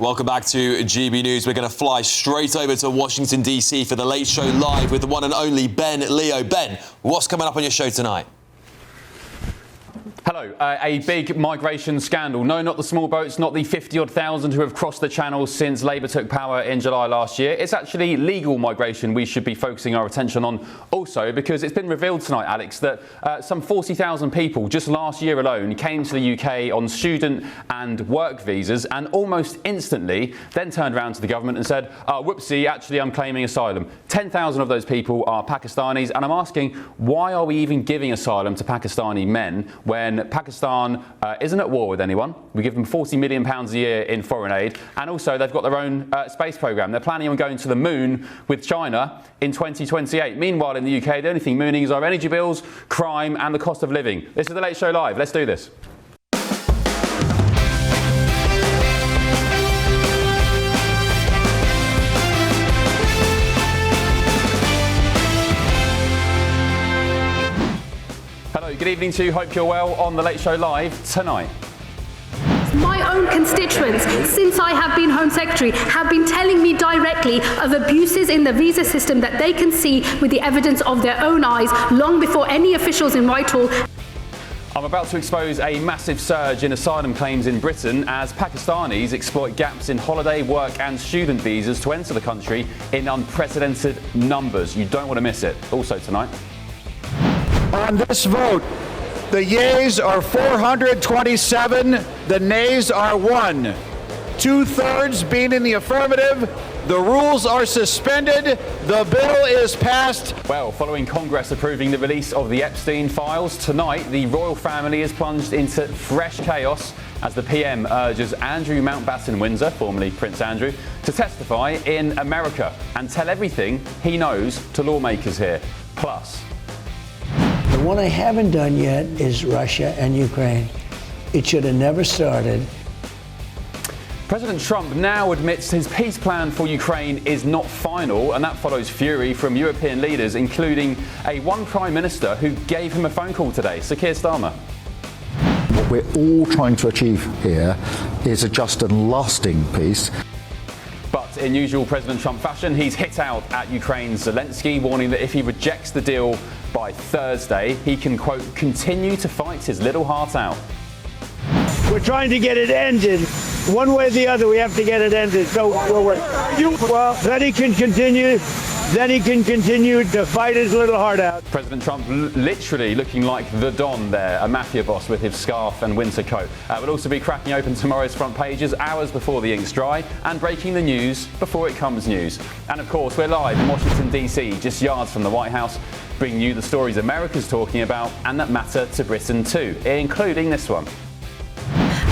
Welcome back to GB News. We're going to fly straight over to Washington, D.C. for the Late Show Live with the one and only Ben Leo. Ben, what's coming up on your show tonight? Hello. A big migration scandal. No, not the small boats, not the 50-odd thousand who have crossed the channel since Labour took power in July last year. It's actually legal migration we should be focusing our attention on also, because it's been revealed tonight, Alex, that some 40,000 people just last year alone came to the UK on student and work visas and almost instantly then turned around to the government and said, whoopsie, actually I'm claiming asylum. 10,000 of those people are Pakistanis, and I'm asking, why are we even giving asylum to Pakistani men when Pakistan isn't at war with anyone? We give them £40 million a year in foreign aid, and also they've got their own space program. They're planning on going to the moon with China in 2028. Meanwhile, in the UK, the only thing mooning is our energy bills, crime, and the cost of living. This is The Late Show Live. Let's do this. Good evening to you. Hope you're well on The Late Show Live tonight. My own constituents, since I have been Home Secretary, have been telling me directly of abuses in the visa system that they can see with the evidence of their own eyes long before any officials in Whitehall. I'm about to expose a massive surge in asylum claims in Britain as Pakistanis exploit gaps in holiday, work and student visas to enter the country in unprecedented numbers. You don't want to miss it. Also tonight. On this vote, the yeas are 427, the nays are 1. 2/3 being in the affirmative, the rules are suspended, the bill is passed. Well, following Congress approving the release of the Epstein files, tonight the royal family is plunged into fresh chaos as the PM urges Andrew Mountbatten Windsor, formerly Prince Andrew, to testify in America and tell everything he knows to lawmakers here. Plus, the one I haven't done yet is Russia and Ukraine. It should have never started. President Trump now admits his peace plan for Ukraine is not final, and that follows fury from European leaders, including one Prime Minister who gave him a phone call today, Sir Keir Starmer. What we're all trying to achieve here is a just and lasting peace. But in usual President Trump fashion, he's hit out at Ukraine's Zelensky, warning that if he rejects the deal by Thursday, he can, quote, continue to fight his little heart out. We're trying to get it ended. One way or the other, we have to get it ended. So, then he can continue. Then he can continue to fight his little heart out. President Trump literally looking like the Don there, a mafia boss with his scarf and winter coat. We'll also be cracking open tomorrow's front pages hours before the ink's dry and breaking the news before it comes news. And of course, we're live in Washington, D.C., just yards from the White House, bringing you the stories America's talking about and that matter to Britain too, including this one.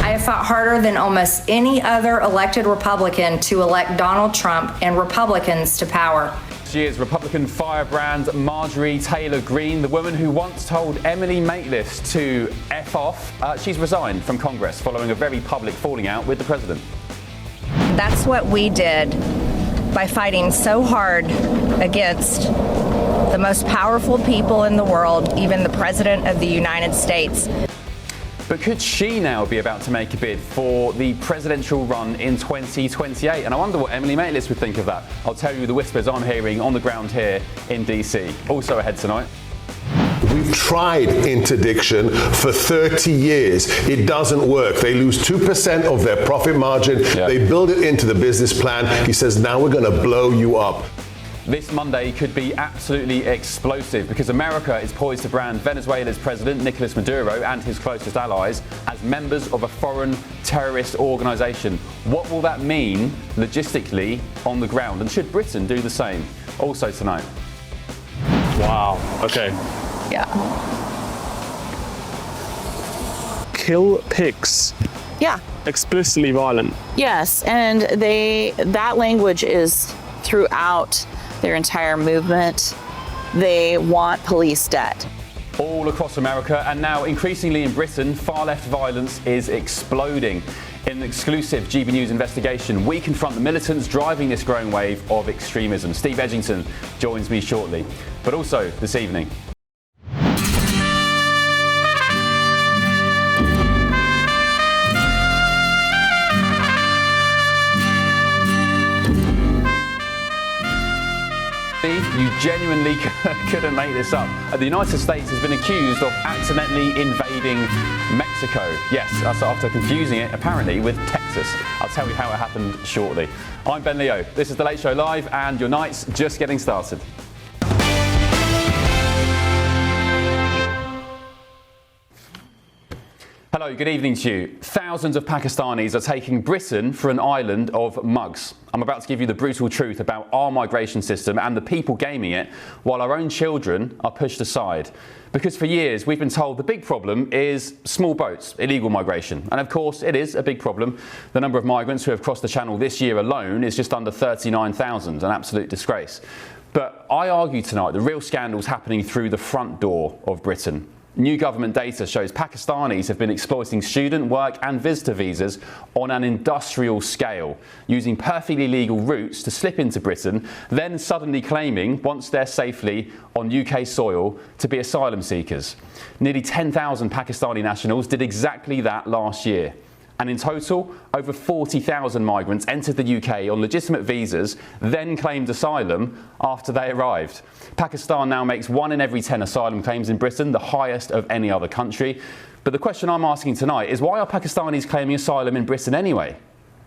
I have fought harder than almost any other elected Republican to elect Donald Trump and Republicans to power. She is Republican firebrand Marjorie Taylor Greene, the woman who once told Emily Maitlis to F off. She's resigned from Congress following a very public falling out with the president. That's what we did by fighting so hard against the most powerful people in the world, even the President of the United States. But could she now be about to make a bid for the presidential run in 2028? And I wonder what Emily Maitlis would think of that. I'll tell you the whispers I'm hearing on the ground here in DC. Also ahead tonight. We've tried interdiction for 30 years. It doesn't work. They lose 2% of their profit margin. Yeah. They build it into the business plan. He says, now we're going to blow you up. This Monday could be absolutely explosive because America is poised to brand Venezuela's president, Nicolas Maduro, and his closest allies as members of a foreign terrorist organisation. What will that mean logistically on the ground? And should Britain do the same? Also tonight. Wow. Okay. Yeah. Kill pigs. Yeah. Explicitly violent. Yes, and that language is throughout their entire movement. They want police dead. All across America and now increasingly in Britain, far-left violence is exploding. In an exclusive GB News investigation, we confront the militants driving this growing wave of extremism. Steve Edgington joins me shortly. But also this evening, genuinely couldn't make this up. The United States has been accused of accidentally invading Mexico. Yes, that's after confusing it, apparently, with Texas. I'll tell you how it happened shortly. I'm Ben Leo. This is The Late Show Live, and your night's just getting started. Hello, good evening to you. Thousands of Pakistanis are taking Britain for an island of mugs. I'm about to give you the brutal truth about our migration system and the people gaming it, while our own children are pushed aside. Because for years we've been told the big problem is small boats, illegal migration. And of course it is a big problem. The number of migrants who have crossed the channel this year alone is just under 39,000, an absolute disgrace. But I argue tonight the real scandal's happening through the front door of Britain. New government data shows Pakistanis have been exploiting student, work and visitor visas on an industrial scale, using perfectly legal routes to slip into Britain, then suddenly claiming, once they're safely on UK soil, to be asylum seekers. Nearly 10,000 Pakistani nationals did exactly that last year. And in total, over 40,000 migrants entered the UK on legitimate visas, then claimed asylum after they arrived. Pakistan now makes 1 in every 10 asylum claims in Britain, the highest of any other country. But the question I'm asking tonight is, why are Pakistanis claiming asylum in Britain anyway?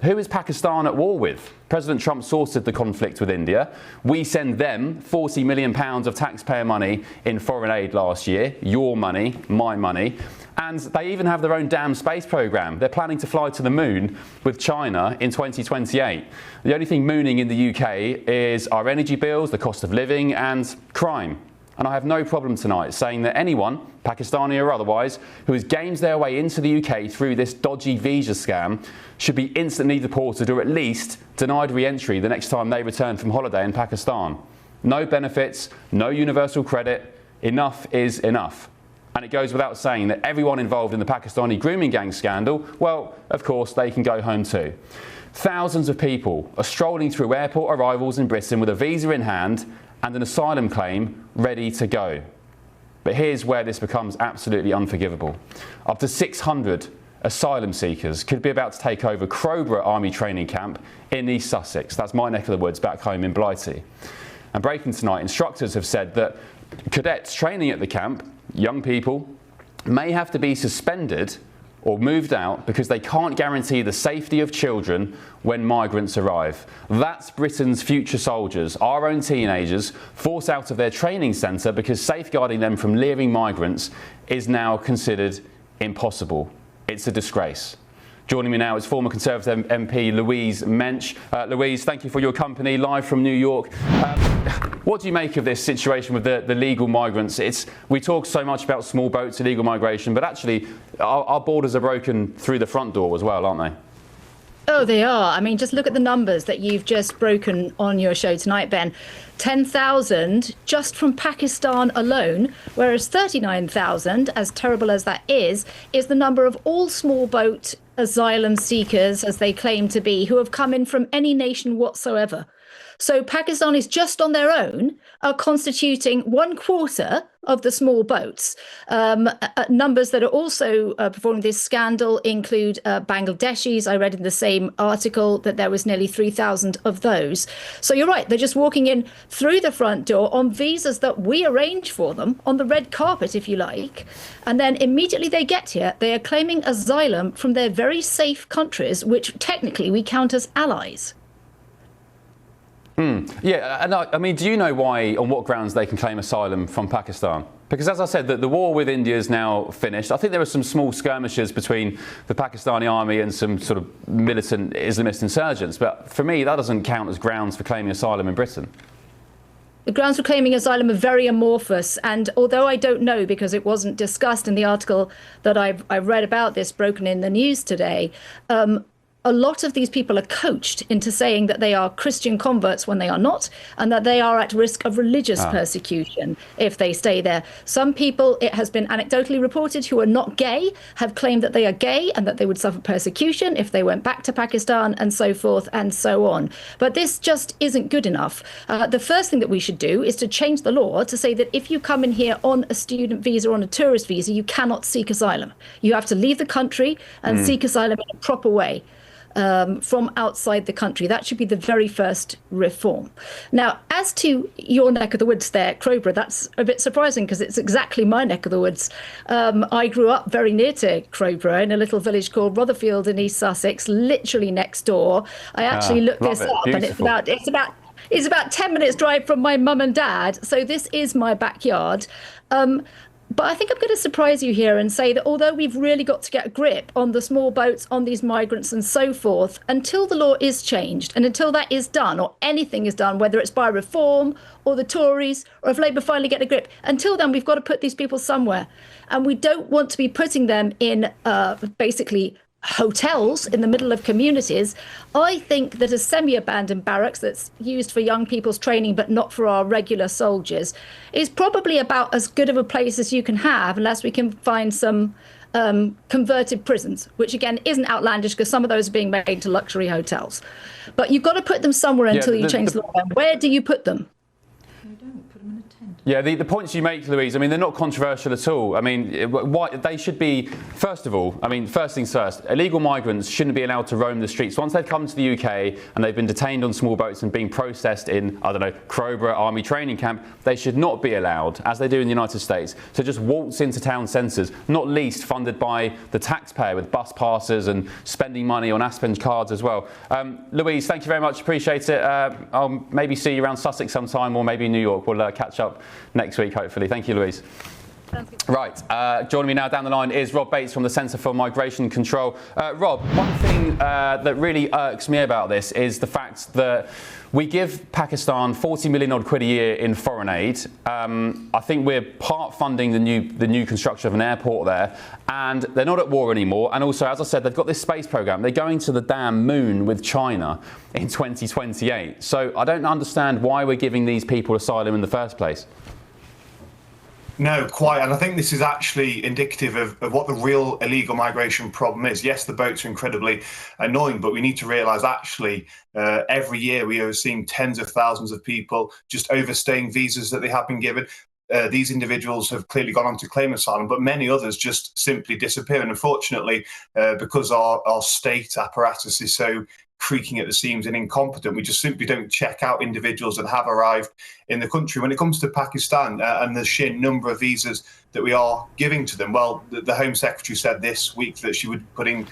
Who is Pakistan at war with? President Trump sorted the conflict with India. We send them £40 million of taxpayer money in foreign aid last year. Your money, my money. And they even have their own damn space program. They're planning to fly to the moon with China in 2028. The only thing mooning in the UK is our energy bills, the cost of living and crime. And I have no problem tonight saying that anyone, Pakistani or otherwise, who has gamed their way into the UK through this dodgy visa scam should be instantly deported or at least denied re-entry the next time they return from holiday in Pakistan. No benefits, no universal credit. Enough is enough. And it goes without saying that everyone involved in the Pakistani grooming gang scandal, well, of course, they can go home too. Thousands of people are strolling through airport arrivals in Britain with a visa in hand and an asylum claim ready to go. But here's where this becomes absolutely unforgivable. Up to 600 asylum seekers could be about to take over Crowborough Army Training Camp in East Sussex. That's my neck of the woods back home in Blighty. And breaking tonight, instructors have said that cadets training at the camp, young people, may have to be suspended or moved out because they can't guarantee the safety of children when migrants arrive. That's Britain's future soldiers, our own teenagers, forced out of their training centre because safeguarding them from leering migrants is now considered impossible. It's a disgrace. Joining me now is former Conservative MP Louise Mensch. Louise, thank you for your company, live from New York. What do you make of this situation with the legal migrants? We talk so much about small boats, illegal migration, but actually our borders are broken through the front door as well, aren't they? Oh, they are. I mean, just look at the numbers that you've just broken on your show tonight, Ben. 10,000 just from Pakistan alone, whereas 39,000, as terrible as that is the number of all small boat asylum seekers, as they claim to be, who have come in from any nation whatsoever. So Pakistanis just on their own are constituting 1/4 of the small boats. Numbers that are also performing this scandal include Bangladeshis. I read in the same article that there was nearly 3,000 of those. So you're right, they're just walking in through the front door on visas that we arrange for them, on the red carpet, if you like. And then immediately they get here, they are claiming asylum from their very safe countries, which technically we count as allies. Yeah, and I mean, do you know why, on what grounds they can claim asylum from Pakistan? Because as I said, the war with India is now finished. I think there were some small skirmishes between the Pakistani army and some sort of militant Islamist insurgents. But for me, that doesn't count as grounds for claiming asylum in Britain. The grounds for claiming asylum are very amorphous, and although I don't know, because it wasn't discussed in the article that I read about this, broken in the news today, a lot of these people are coached into saying that they are Christian converts when they are not, and that they are at risk of religious persecution if they stay there. Some people, it has been anecdotally reported, who are not gay have claimed that they are gay and that they would suffer persecution if they went back to Pakistan, and so forth and so on. But this just isn't good enough. The first thing that we should do is to change the law to say that if you come in here on a student visa or on a tourist visa, you cannot seek asylum. You have to leave the country and seek asylum in a proper way. from outside the country. That should be the very first reform. Now, as to your neck of the woods there, Crowborough, that's a bit surprising because it's exactly my neck of the woods. I grew up very near to Crowborough in a little village called Rotherfield in East Sussex, literally next door. I actually looked this up, and it's about 10 minutes drive from my mum and dad. So this is my backyard. But I think I'm going to surprise you here and say that although we've really got to get a grip on the small boats, on these migrants and so forth, until the law is changed and until that is done, or anything is done, whether it's by reform or the Tories, or if Labour finally get a grip, until then we've got to put these people somewhere. And we don't want to be putting them in basically hotels in the middle of communities. I think that a semi-abandoned barracks that's used for young people's training but not for our regular soldiers is probably about as good of a place as you can have, unless we can find some converted prisons, which again isn't outlandish because some of those are being made into luxury hotels. But you've got to put them somewhere until you change the law. Where do you put them? Yeah, the points you make, Louise, I mean, they're not controversial at all. I mean, they should be, first of all, I mean, first things first, illegal migrants shouldn't be allowed to roam the streets. Once they've come to the UK and they've been detained on small boats and being processed in, I don't know, Crowborough Army Training Camp, they should not be allowed, as they do in the United States, to just waltz into town centres, not least funded by the taxpayer with bus passes and spending money on Aspen cards as well. Louise, thank you very much. Appreciate it. I'll maybe see you around Sussex sometime, or maybe New York. We'll catch up next week, hopefully. Thank you, Louise. Right, joining me now down the line is Rob Bates from the Centre for Migration Control. Rob, one thing that really irks me about this is the fact that we give Pakistan 40 million odd quid a year in foreign aid. I think we're part funding the new construction of an airport there, and they're not at war anymore. And also, as I said, they've got this space program. They're going to the damn moon with China in 2028. So I don't understand why we're giving these people asylum in the first place. No, quite. And I think this is actually indicative of what the real illegal migration problem is. Yes, the boats are incredibly annoying, but we need to realise actually every year we are seeing tens of thousands of people just overstaying visas that they have been given. These individuals have clearly gone on to claim asylum, but many others just simply disappear. And unfortunately, because our state apparatus is so creaking at the seams and incompetent, we just simply don't check out individuals that have arrived in the country. When it comes to Pakistan and the sheer number of visas that we are giving to them, well, the Home Secretary said this week that she would be putting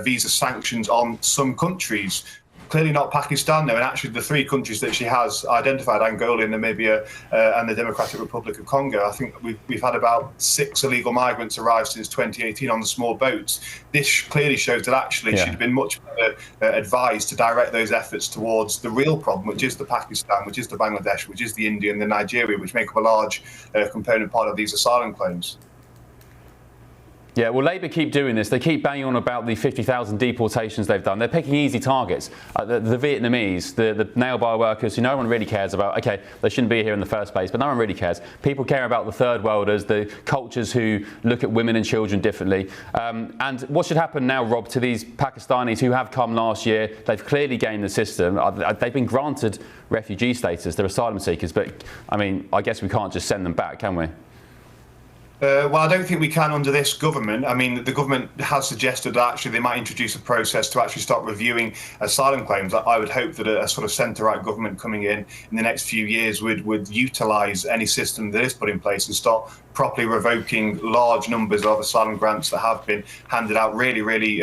visa sanctions on some countries. Clearly not Pakistan, though, and actually the three countries that she has identified, Angola, Namibia, and the Democratic Republic of Congo, I think we've had about 6 illegal migrants arrive since 2018 on the small boats. This clearly shows that actually she'd have been much better advised to direct those efforts towards the real problem, which is the Pakistan, which is the Bangladesh, which is the India and the Nigeria, which make up a large component part of these asylum claims. Yeah, well, Labour keep doing this. They keep banging on about the 50,000 deportations they've done. They're picking easy targets. The Vietnamese, the nail bar workers who no one really cares about. OK, they shouldn't be here in the first place, but no one really cares. People care about the third worlders, the cultures who look at women and children differently. And what should happen now, Rob, to these Pakistanis who have come last year? They've clearly gained the system. They've been granted refugee status. They're asylum seekers. But, I mean, I guess we can't just send them back, can we? Well, I don't think we can under this government. I mean, the government has suggested that actually they might introduce a process to actually start reviewing asylum claims. I would hope that a sort of centre-right government coming in the next few years would utilise any system that is put in place and start properly revoking large numbers of asylum grants that have been handed out really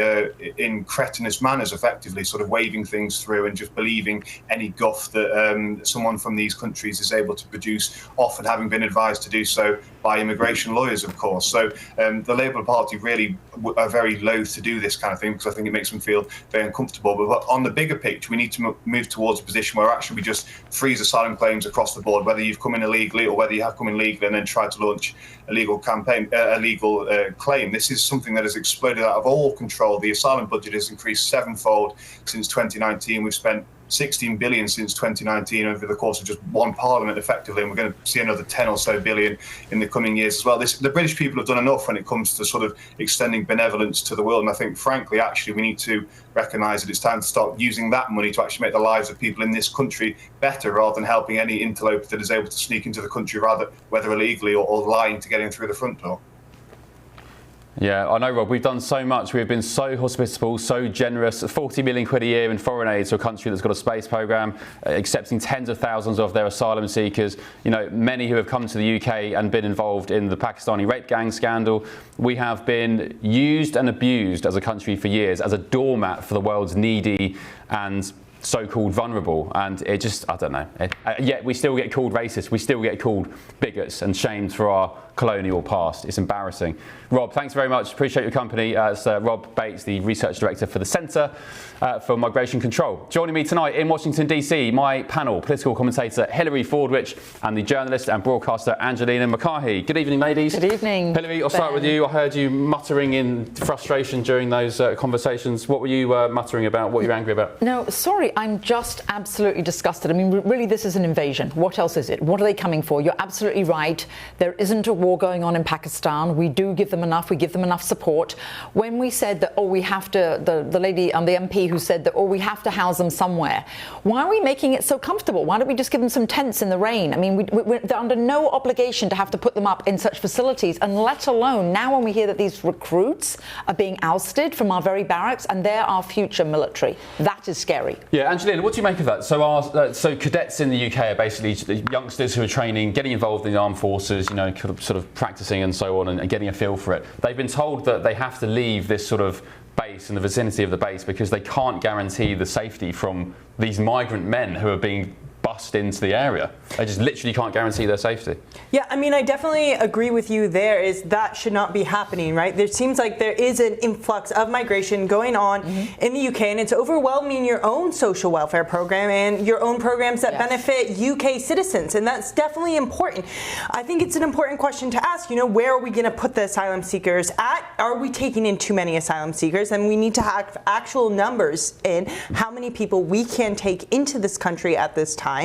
in cretinous manners, effectively sort of waving things through and just believing any guff that someone from these countries is able to produce, often having been advised to do so by immigration lawyers, of course. So the Labour Party really are very loath to do this kind of thing because I think it makes them feel very uncomfortable. But on the bigger picture, we need to move towards a position where actually we just freeze asylum claims across the board, whether you've come in illegally or whether you have come in legally and then tried to launch a legal campaign, a legal claim. This is something that has exploded out of all control. The asylum budget has increased 7-fold since 2019. We've spent 16 billion since 2019 over the course of just one parliament, effectively, and we're going to see another 10 or so billion in the coming years as well. The British people have done enough when it comes to sort of extending benevolence to the world, and I think, frankly, actually, we need to recognise that it's time to start using that money to actually make the lives of people in this country better, rather than helping any interloper that is able to sneak into the country, whether illegally or lying to get in through the front door. Yeah, I know, Rob. We've done so much. We've been so hospitable, so generous. 40 million quid a year in foreign aid to a country that's got a space programme, accepting tens of thousands of their asylum seekers. You know, many who have come to the UK and been involved in the Pakistani rape gang scandal. We have been used and abused as a country for years as a doormat for the world's needy and so-called vulnerable, and it just, I don't know. Yet we still get called racist, we still get called bigots and shamed for our colonial past. It's embarrassing. Rob, thanks very much. Appreciate your company. It's Rob Bates, the Research Director for the Centre for Migration Control. Joining me tonight in Washington, D.C., my panel, political commentator Hilary Fordwich and the journalist and broadcaster Angelina McCarthy. Good evening, ladies. Good evening. Hilary, I'll start with you. I heard you muttering in frustration during those conversations. What were you muttering about? What were you angry about? No, sorry, I'm just absolutely disgusted. I mean, really, this is an invasion. What else is it? What are they coming for? You're absolutely right. There isn't a war going on in Pakistan. We do give them enough. We give them enough support. When we said that, we have to, the lady, the MP who said that, we have to house them somewhere. Why are we making it so comfortable? Why don't we just give them some tents in the rain? I mean, they're under no obligation to have to put them up in such facilities, and let alone now when we hear that these recruits are being ousted from our very barracks and they're our future military. That is scary. Yeah, Angelina, what do you make of that? So cadets in the UK are basically the youngsters who are training, getting involved in the armed forces, you know, sort of practicing and so on, and getting a feel for it. They've been told that they have to leave this sort of base in the vicinity of the base because they can't guarantee the safety from these migrant men who are being bussed into the area. They just literally can't guarantee their safety. Yeah, I mean, I definitely agree with you there. Is that should not be happening, right? There seems like there is an influx of migration going on in the UK, and it's overwhelming your own social welfare program and your own programs that benefit UK citizens, and that's definitely important. I think it's an important question to ask, you know, where are we going to put the asylum seekers at? Are we taking in too many asylum seekers? And we need to have actual numbers in how many people we can take into this country at this time.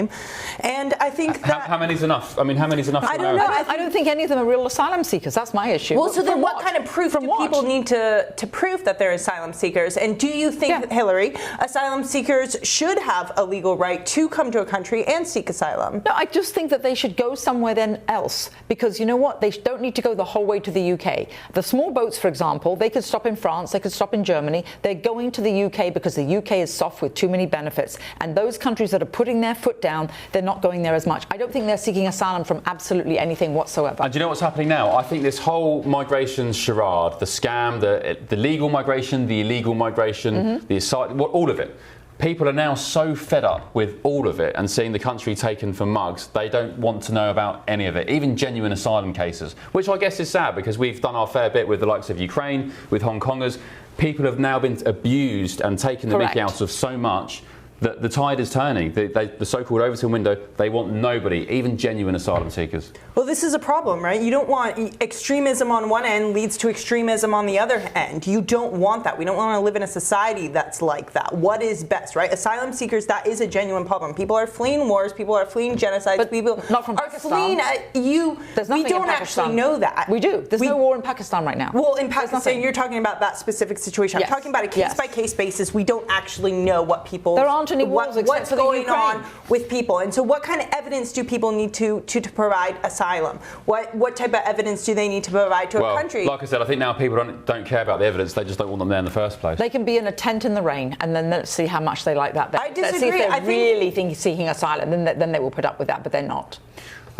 And I think that... How many's enough? I mean, how many's enough? I don't know. I don't think any of them are real asylum seekers. That's my issue. Well, so then what kind of proof do people need to prove that they're asylum seekers? And do you think, Hilary, asylum seekers should have a legal right to come to a country and seek asylum? No, I just think that they should go somewhere then else. Because you know what? They don't need to go the whole way to the UK. The small boats, for example, they could stop in France, they could stop in Germany. They're going to the UK because the UK is soft with too many benefits. And those countries that are putting their foot down, they're not going there as much. I don't think they're seeking asylum from absolutely anything whatsoever. And do you know what's happening now? I think this whole migration charade, the scam, the legal migration, the illegal migration, the asylum, all of it. People are now so fed up with all of it and seeing the country taken for mugs, they don't want to know about any of it, even genuine asylum cases, which I guess is sad because we've done our fair bit with the likes of Ukraine, with Hong Kongers. People have now been abused and taken the mickey out of so much that the tide is turning. The so-called Overton window, they want nobody, even genuine asylum seekers. Well, this is a problem, right? You don't want extremism on one end leads to extremism on the other end. You don't want that. We don't want to live in a society that's like that. What is best, right? Asylum seekers, that is a genuine problem. People are fleeing wars, people are fleeing genocides, but people not from are Pakistan. fleeing. We don't actually know that. We do. There's no war in Pakistan right now. Well, in Pakistan, you're talking about that specific situation. I'm talking about a case-by-case basis. We don't actually know what people... There aren't any wars what's going on with people. And so what kind of evidence do people need to provide asylum? What type of evidence do they need to provide to a country? Like I said, I think now people don't care about the evidence. They just don't want them there in the first place. They can be in a tent in the rain, and then let's see how much they like that. I disagree. Let's see if they're really seeking asylum. Then they will put up with that, but they're not.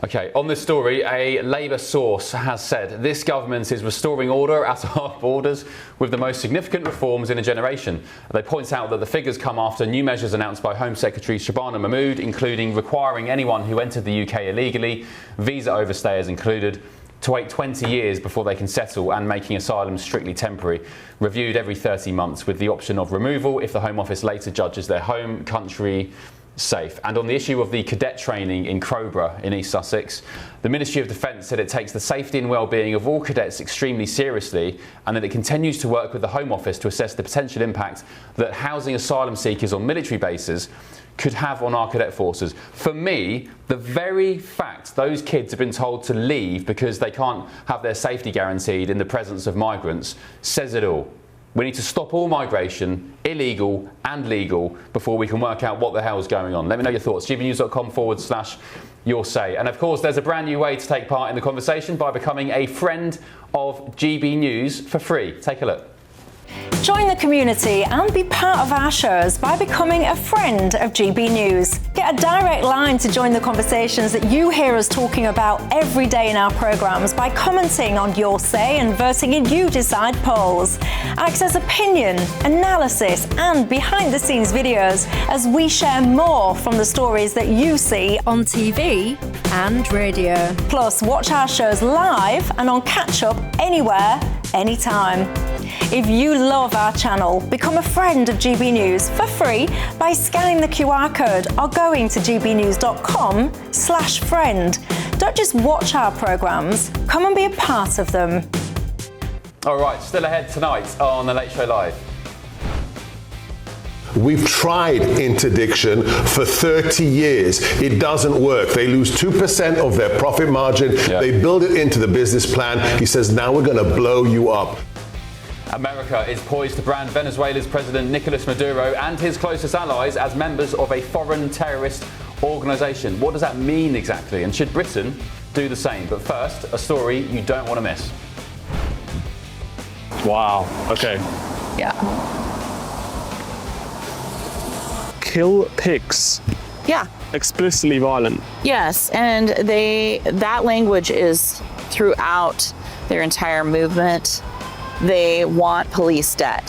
OK, on this story, a Labour source has said this government is restoring order at our borders with the most significant reforms in a generation. They point out that the figures come after new measures announced by Home Secretary Shabana Mahmood, including requiring anyone who entered the UK illegally, visa overstayers included, to wait 20 years before they can settle, and making asylum strictly temporary, reviewed every 30 months with the option of removal if the Home Office later judges their home country safe. And on the issue of the cadet training in Crowborough in East Sussex, the Ministry of Defence said it takes the safety and well-being of all cadets extremely seriously, and that it continues to work with the Home Office to assess the potential impact that housing asylum seekers on military bases could have on our cadet forces. For me, the very fact those kids have been told to leave because they can't have their safety guaranteed in the presence of migrants says it all. We need to stop all migration, illegal and legal, before we can work out what the hell's going on. Let me know your thoughts. gbnews.com/your say. And of course, there's a brand new way to take part in the conversation by becoming a friend of GB News for free. Take a look. Join the community and be part of our shows by becoming a friend of GB News. Get a direct line to join the conversations that you hear us talking about every day in our programmes by commenting on Your Say and voting in You Decide polls. Access opinion, analysis and behind-the-scenes videos as we share more from the stories that you see on TV and radio. Plus, watch our shows live and on catch-up anywhere, anytime. If you love our channel, become a friend of GB News for free by scanning the QR code or going to gbnews.com/friend. Don't just watch our programmes, come and be a part of them. All right, still ahead tonight on The Late Show Live. We've tried interdiction for 30 years. It doesn't work. They lose 2% of their profit margin. They build it into the business plan. He says, now we're going to blow you up. America is poised to brand Venezuela's President Nicolas Maduro and his closest allies as members of a foreign terrorist organisation. What does that mean exactly? And should Britain do the same? But first, a story you don't want to miss. Wow. Okay. Yeah. Kill pigs. Yeah. Explicitly violent. Yes, and that language is throughout their entire movement. They want police dead.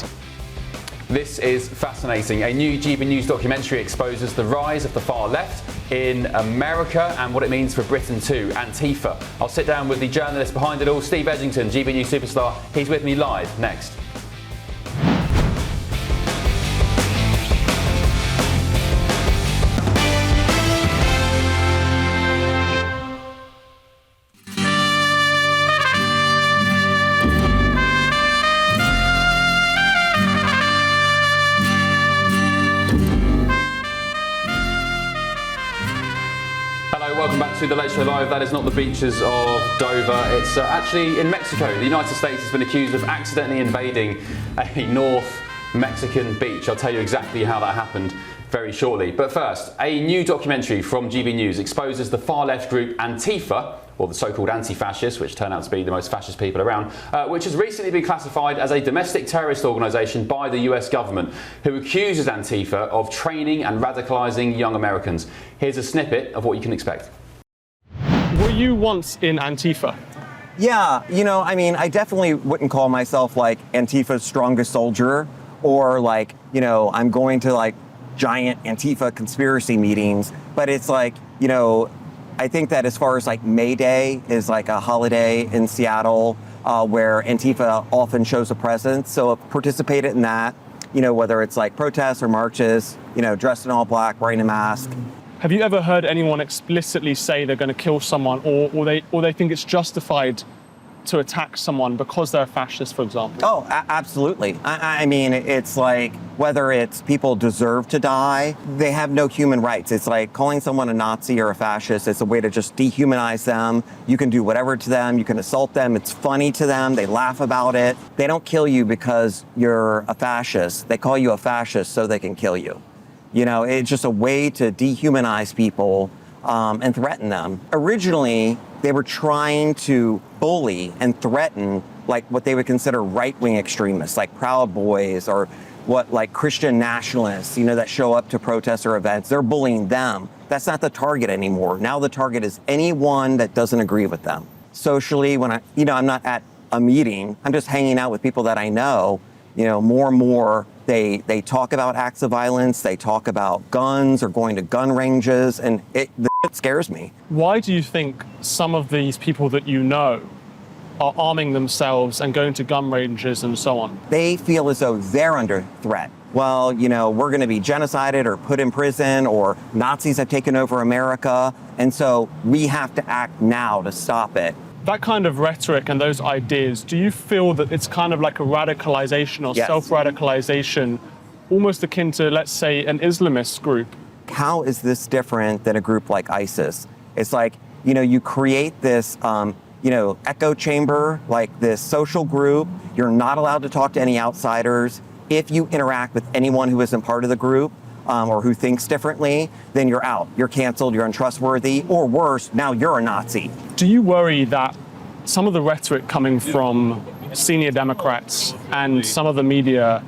This is fascinating. A new GB News documentary exposes the rise of the far left in America and what it means for Britain too, Antifa. I'll sit down with the journalist behind it all, Steve Edgington, GB News superstar. He's with me live next. To The Late Show Live. That is not the beaches of Dover. It's actually in Mexico. The United States has been accused of accidentally invading a North Mexican beach. I'll tell you exactly how that happened very shortly. But first, a new documentary from GB News exposes the far-left group Antifa, or the so-called anti-fascists, which turn out to be the most fascist people around, which has recently been classified as a domestic terrorist organisation by the US government, who accuses Antifa of training and radicalising young Americans. Here's a snippet of what you can expect. Were you once in Antifa? Yeah, I definitely wouldn't call myself like Antifa's strongest soldier or like, I'm going to like giant Antifa conspiracy meetings. But it's like, I think that as far as like May Day is like a holiday in Seattle where Antifa often shows a presence. So I've participated in that, whether it's like protests or marches, dressed in all black, wearing a mask. Have you ever heard anyone explicitly say they're going to kill someone or they think it's justified to attack someone because they're a fascist, for example? Oh, absolutely. I mean, it's like whether it's people deserve to die, they have no human rights. It's like calling someone a Nazi or a fascist. It's a way to just dehumanize them. You can do whatever to them. You can assault them. It's funny to them. They laugh about it. They don't kill you because you're a fascist. They call you a fascist so they can kill you. It's just a way to dehumanize people and threaten them. Originally, they were trying to bully and threaten like what they would consider right-wing extremists, like Proud Boys or like Christian nationalists, that show up to protests or events. They're bullying them. That's not the target anymore. Now the target is anyone that doesn't agree with them. Socially, when I'm not at a meeting, I'm just hanging out with people that I know, more and more they talk about acts of violence, they talk about guns or going to gun ranges, and the shit scares me. Why do you think some of these people that you know are arming themselves and going to gun ranges and so on? They feel as though they're under threat. Well, we're going to be genocided or put in prison, or Nazis have taken over America, and so we have to act now to stop it. That kind of rhetoric and those ideas, do you feel that it's kind of like a radicalization or self-radicalization, almost akin to, let's say, an Islamist group? How is this different than a group like ISIS? It's like, you create this, echo chamber, like this social group. You're not allowed to talk to any outsiders. If you interact with anyone who isn't part of the group or who thinks differently, then you're out. You're canceled, you're untrustworthy, or worse, now you're a Nazi. Do you worry that some of the rhetoric coming from senior Democrats and some of the media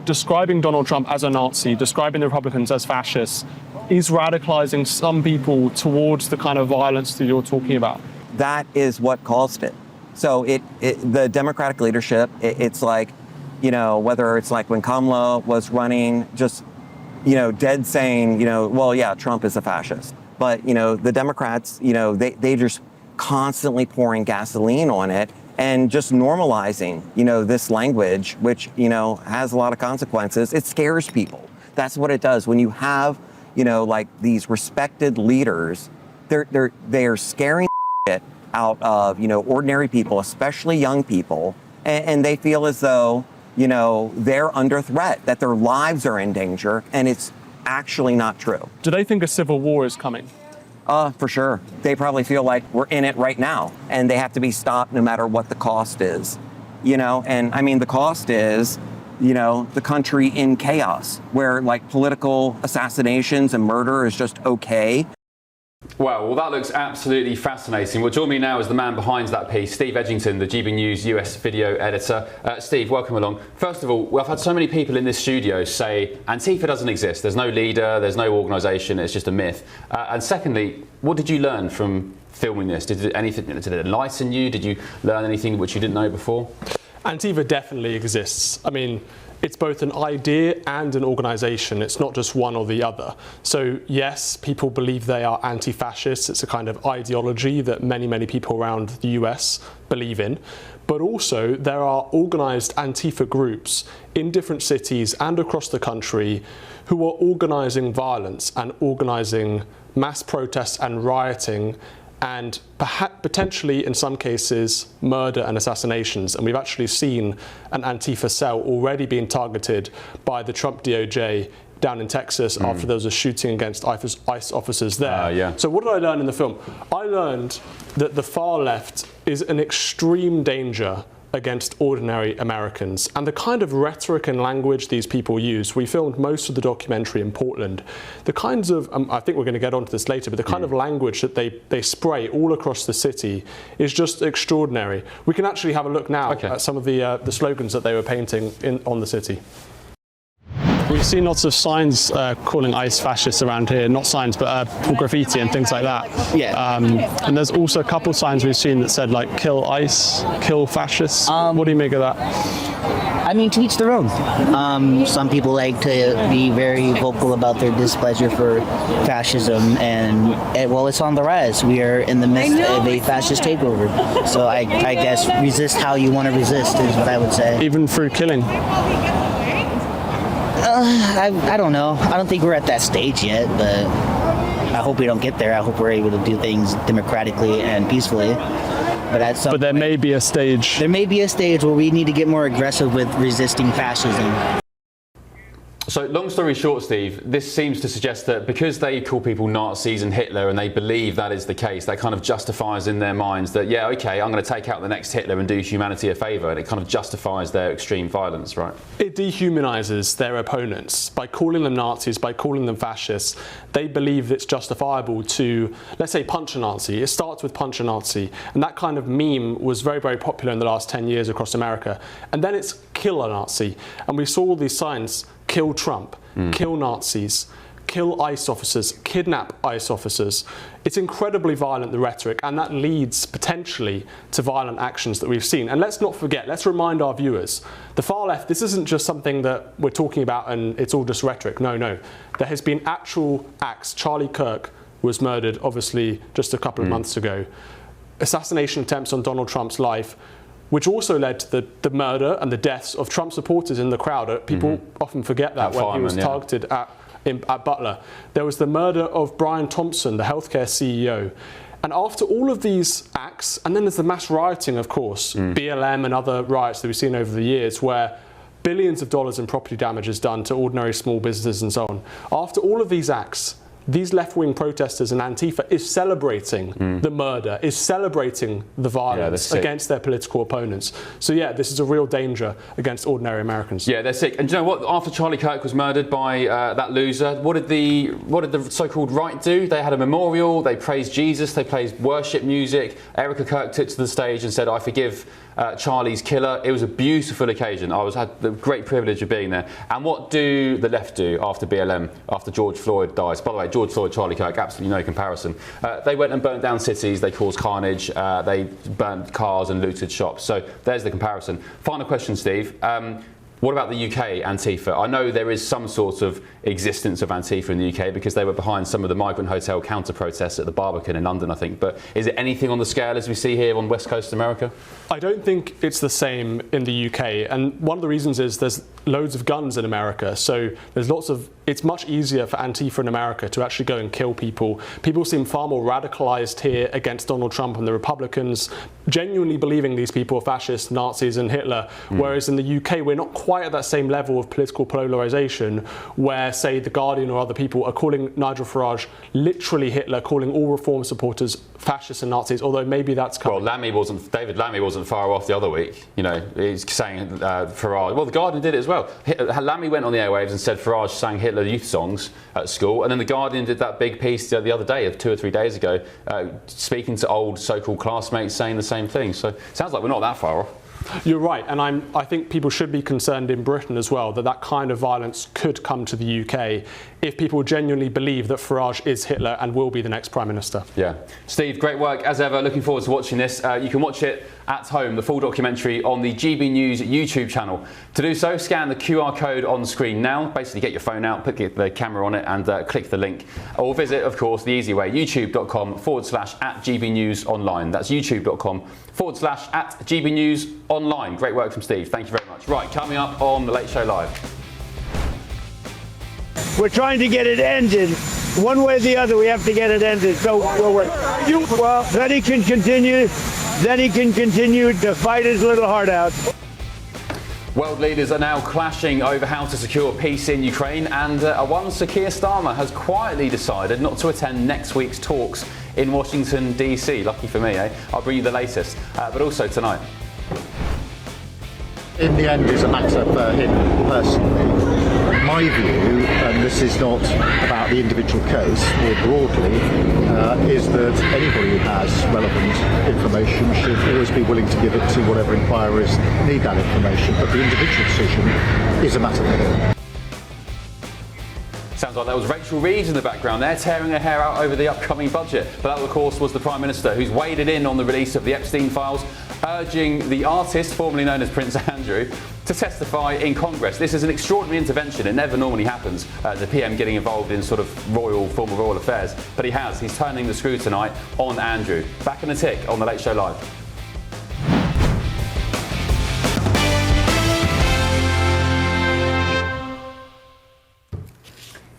describing Donald Trump as a Nazi, describing the Republicans as fascists, is radicalizing some people towards the kind of violence that you're talking about? That is what caused it. So the Democratic leadership, it's like, whether it's like when Kamala was running, just, dead saying, well, yeah, Trump is a fascist. But, the Democrats, they just constantly pouring gasoline on it and just normalizing, this language, which, has a lot of consequences. It scares people. That's what it does. When you have, like these respected leaders, they are scaring it out of, ordinary people, especially young people, and they feel as though, they're under threat, that their lives are in danger, and it's actually not true. Do they think a civil war is coming? For sure. They probably feel like we're in it right now, and they have to be stopped no matter what the cost is, and I mean, the cost is, the country in chaos, where like political assassinations and murder is just okay. Well, that looks absolutely fascinating. Well, join me now is the man behind that piece, Steve Edgington, the GB News US video editor. Steve, welcome along. First of all, I've had so many people in this studio say Antifa doesn't exist. There's no leader, there's no organisation, it's just a myth. And secondly, what did you learn from filming this? Did it enlighten you? Did you learn anything which you didn't know before? Antifa definitely exists. I mean, it's both an idea and an organisation. It's not just one or the other. So yes, people believe they are anti-fascist. It's a kind of ideology that many, many people around the US believe in. But also there are organised Antifa groups in different cities and across the country who are organising violence and organising mass protests and rioting, and potentially, in some cases, murder and assassinations. And we've actually seen an Antifa cell already being targeted by the Trump DOJ down in Texas after there was a shooting against ICE officers there. So what did I learn in the film? I learned that the far left is an extreme danger against ordinary Americans. And the kind of rhetoric and language these people use, we filmed most of the documentary in Portland, the kinds of, I think we're going to get onto this later, but the kind of language that they spray all across the city is just extraordinary. We can actually have a look now at some of the slogans that they were painting on the city. We've seen lots of signs calling ICE fascists around here, not signs, but graffiti and things like that. Yeah. And there's also a couple signs we've seen that said like kill ICE, kill fascists. What do you make of that? I mean, to each their own. Some people like to be very vocal about their displeasure for fascism, and well, it's on the rise. We are in the midst of a fascist takeover. So I guess resist how you want to resist is what I would say. Even through killing? I don't know. I don't think we're at that stage yet, but I hope we don't get there. I hope we're able to do things democratically and peacefully. But there may be a stage. There may be a stage where we need to get more aggressive with resisting fascism. So, long story short, Steve, this seems to suggest that because they call people Nazis and Hitler and they believe that is the case, that kind of justifies in their minds that, yeah, okay, I'm going to take out the next Hitler and do humanity a favour, and it kind of justifies their extreme violence, right? It dehumanises their opponents. By calling them Nazis, by calling them fascists, they believe it's justifiable to, let's say, punch a Nazi. It starts with punch a Nazi, and that kind of meme was very, very popular in the last 10 years across America. And then it's kill a Nazi, and we saw all these signs: kill Trump, kill Nazis, kill ICE officers, kidnap ICE officers. It's incredibly violent, the rhetoric, and that leads potentially to violent actions that we've seen. And let's not forget, let's remind our viewers, the far left, this isn't just something that we're talking about and it's all just rhetoric. No, no. There has been actual acts. Charlie Kirk was murdered, obviously, just a couple of months ago. Assassination attempts on Donald Trump's life, which also led to the murder and the deaths of Trump supporters in the crowd. People often forget that when he was targeted at Butler. There was the murder of Brian Thompson, the healthcare CEO. And after all of these acts, and then there's the mass rioting, of course, BLM and other riots that we've seen over the years, where billions of dollars in property damage is done to ordinary small businesses and so on. After all of these acts, these left-wing protesters and Antifa is celebrating the murder, is celebrating the violence against their political opponents. So yeah, this is a real danger against ordinary Americans. Yeah, they're sick. And do you know what? After Charlie Kirk was murdered by that loser, what did the so-called right do? They had a memorial. They praised Jesus. They played worship music. Erica Kirk took to the stage and said, "I forgive Charlie's killer." It was a beautiful occasion. I had the great privilege of being there. And what do the left do after BLM, after George Floyd dies? By the way, George Floyd, Charlie Kirk, absolutely no comparison. They went and burnt down cities. They caused carnage. They burnt cars and looted shops. So there's the comparison. Final question, Steve. What about the UK Antifa? I know there is some sort of existence of Antifa in the UK because they were behind some of the migrant hotel counter-protests at the Barbican in London, I think. But is it anything on the scale as we see here on West Coast America? I don't think it's the same in the UK. And one of the reasons is there's loads of guns in America. So it's much easier for Antifa in America to actually go and kill people. People seem far more radicalized here against Donald Trump and the Republicans, genuinely believing these people are fascists, Nazis and Hitler. Whereas in the UK, we're not quite at that same level of political polarization where, say, The Guardian or other people are calling Nigel Farage literally Hitler, calling all reform supporters fascists and Nazis, although maybe that's coming. Well, David Lammy wasn't far off the other week. You know, he's saying Farage. Well, The Guardian did it as well. Lammy went on the airwaves and said Farage sang Hitler youth songs at school, and then The Guardian did that big piece the other day, 2 or 3 days ago, speaking to old so-called classmates saying the same thing. So it sounds like we're not that far off. You're right, and I think people should be concerned in Britain as well that kind of violence could come to the UK if people genuinely believe that Farage is Hitler and will be the next Prime Minister. Yeah. Steve, great work as ever. Looking forward to watching this. You can watch it at home, the full documentary on the GB News YouTube channel. To do so, scan the QR code on the screen now. Basically, get your phone out, put the camera on it and click the link. Or visit, of course, the easy way, youtube.com/@GBNewsOnline. That's youtube.com/@GBNewsOnline. Great work from Steve. Thank you very much. Right, coming up on The Late Show Live. We're trying to get it ended. One way or the other, we have to get it ended. So then he can continue. Then he can continue to fight his little heart out. World leaders are now clashing over how to secure peace in Ukraine, and one Sir Keir Starmer has quietly decided not to attend next week's talks in Washington, D.C. Lucky for me, eh? I'll bring you the latest, but also tonight. In the end, it's a matter for him personally. My view, and this is not about the individual case, more broadly, is that anybody who has relevant information should always be willing to give it to whatever inquiries need that information, but the individual decision is a matter for him. Sounds like that was Rachel Reeves in the background there, tearing her hair out over the upcoming budget. But that, of course, was the Prime Minister, who's waded in on the release of the Epstein files, urging the artist, formerly known as Prince Andrew, to testify in Congress. This is an extraordinary intervention. It never normally happens, the PM getting involved in sort of former royal affairs. But he has. He's turning the screw tonight on Andrew. Back in a tick on The Late Show Live.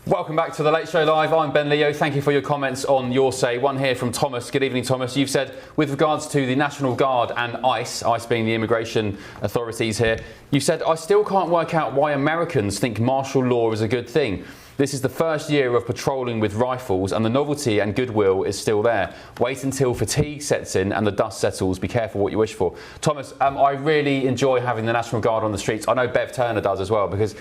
Welcome back to The Late Show Live. I'm Ben Leo. Thank you for your comments on Your Say. One here from Thomas. Good evening, Thomas. You've said, with regards to the National Guard and ICE being the immigration authorities here, you said, I still can't work out why Americans think martial law is a good thing. This is the first year of patrolling with rifles and the novelty and goodwill is still there. Wait until fatigue sets in and the dust settles. Be careful what you wish for. Thomas, I really enjoy having the National Guard on the streets. I know Bev Turner does as well because,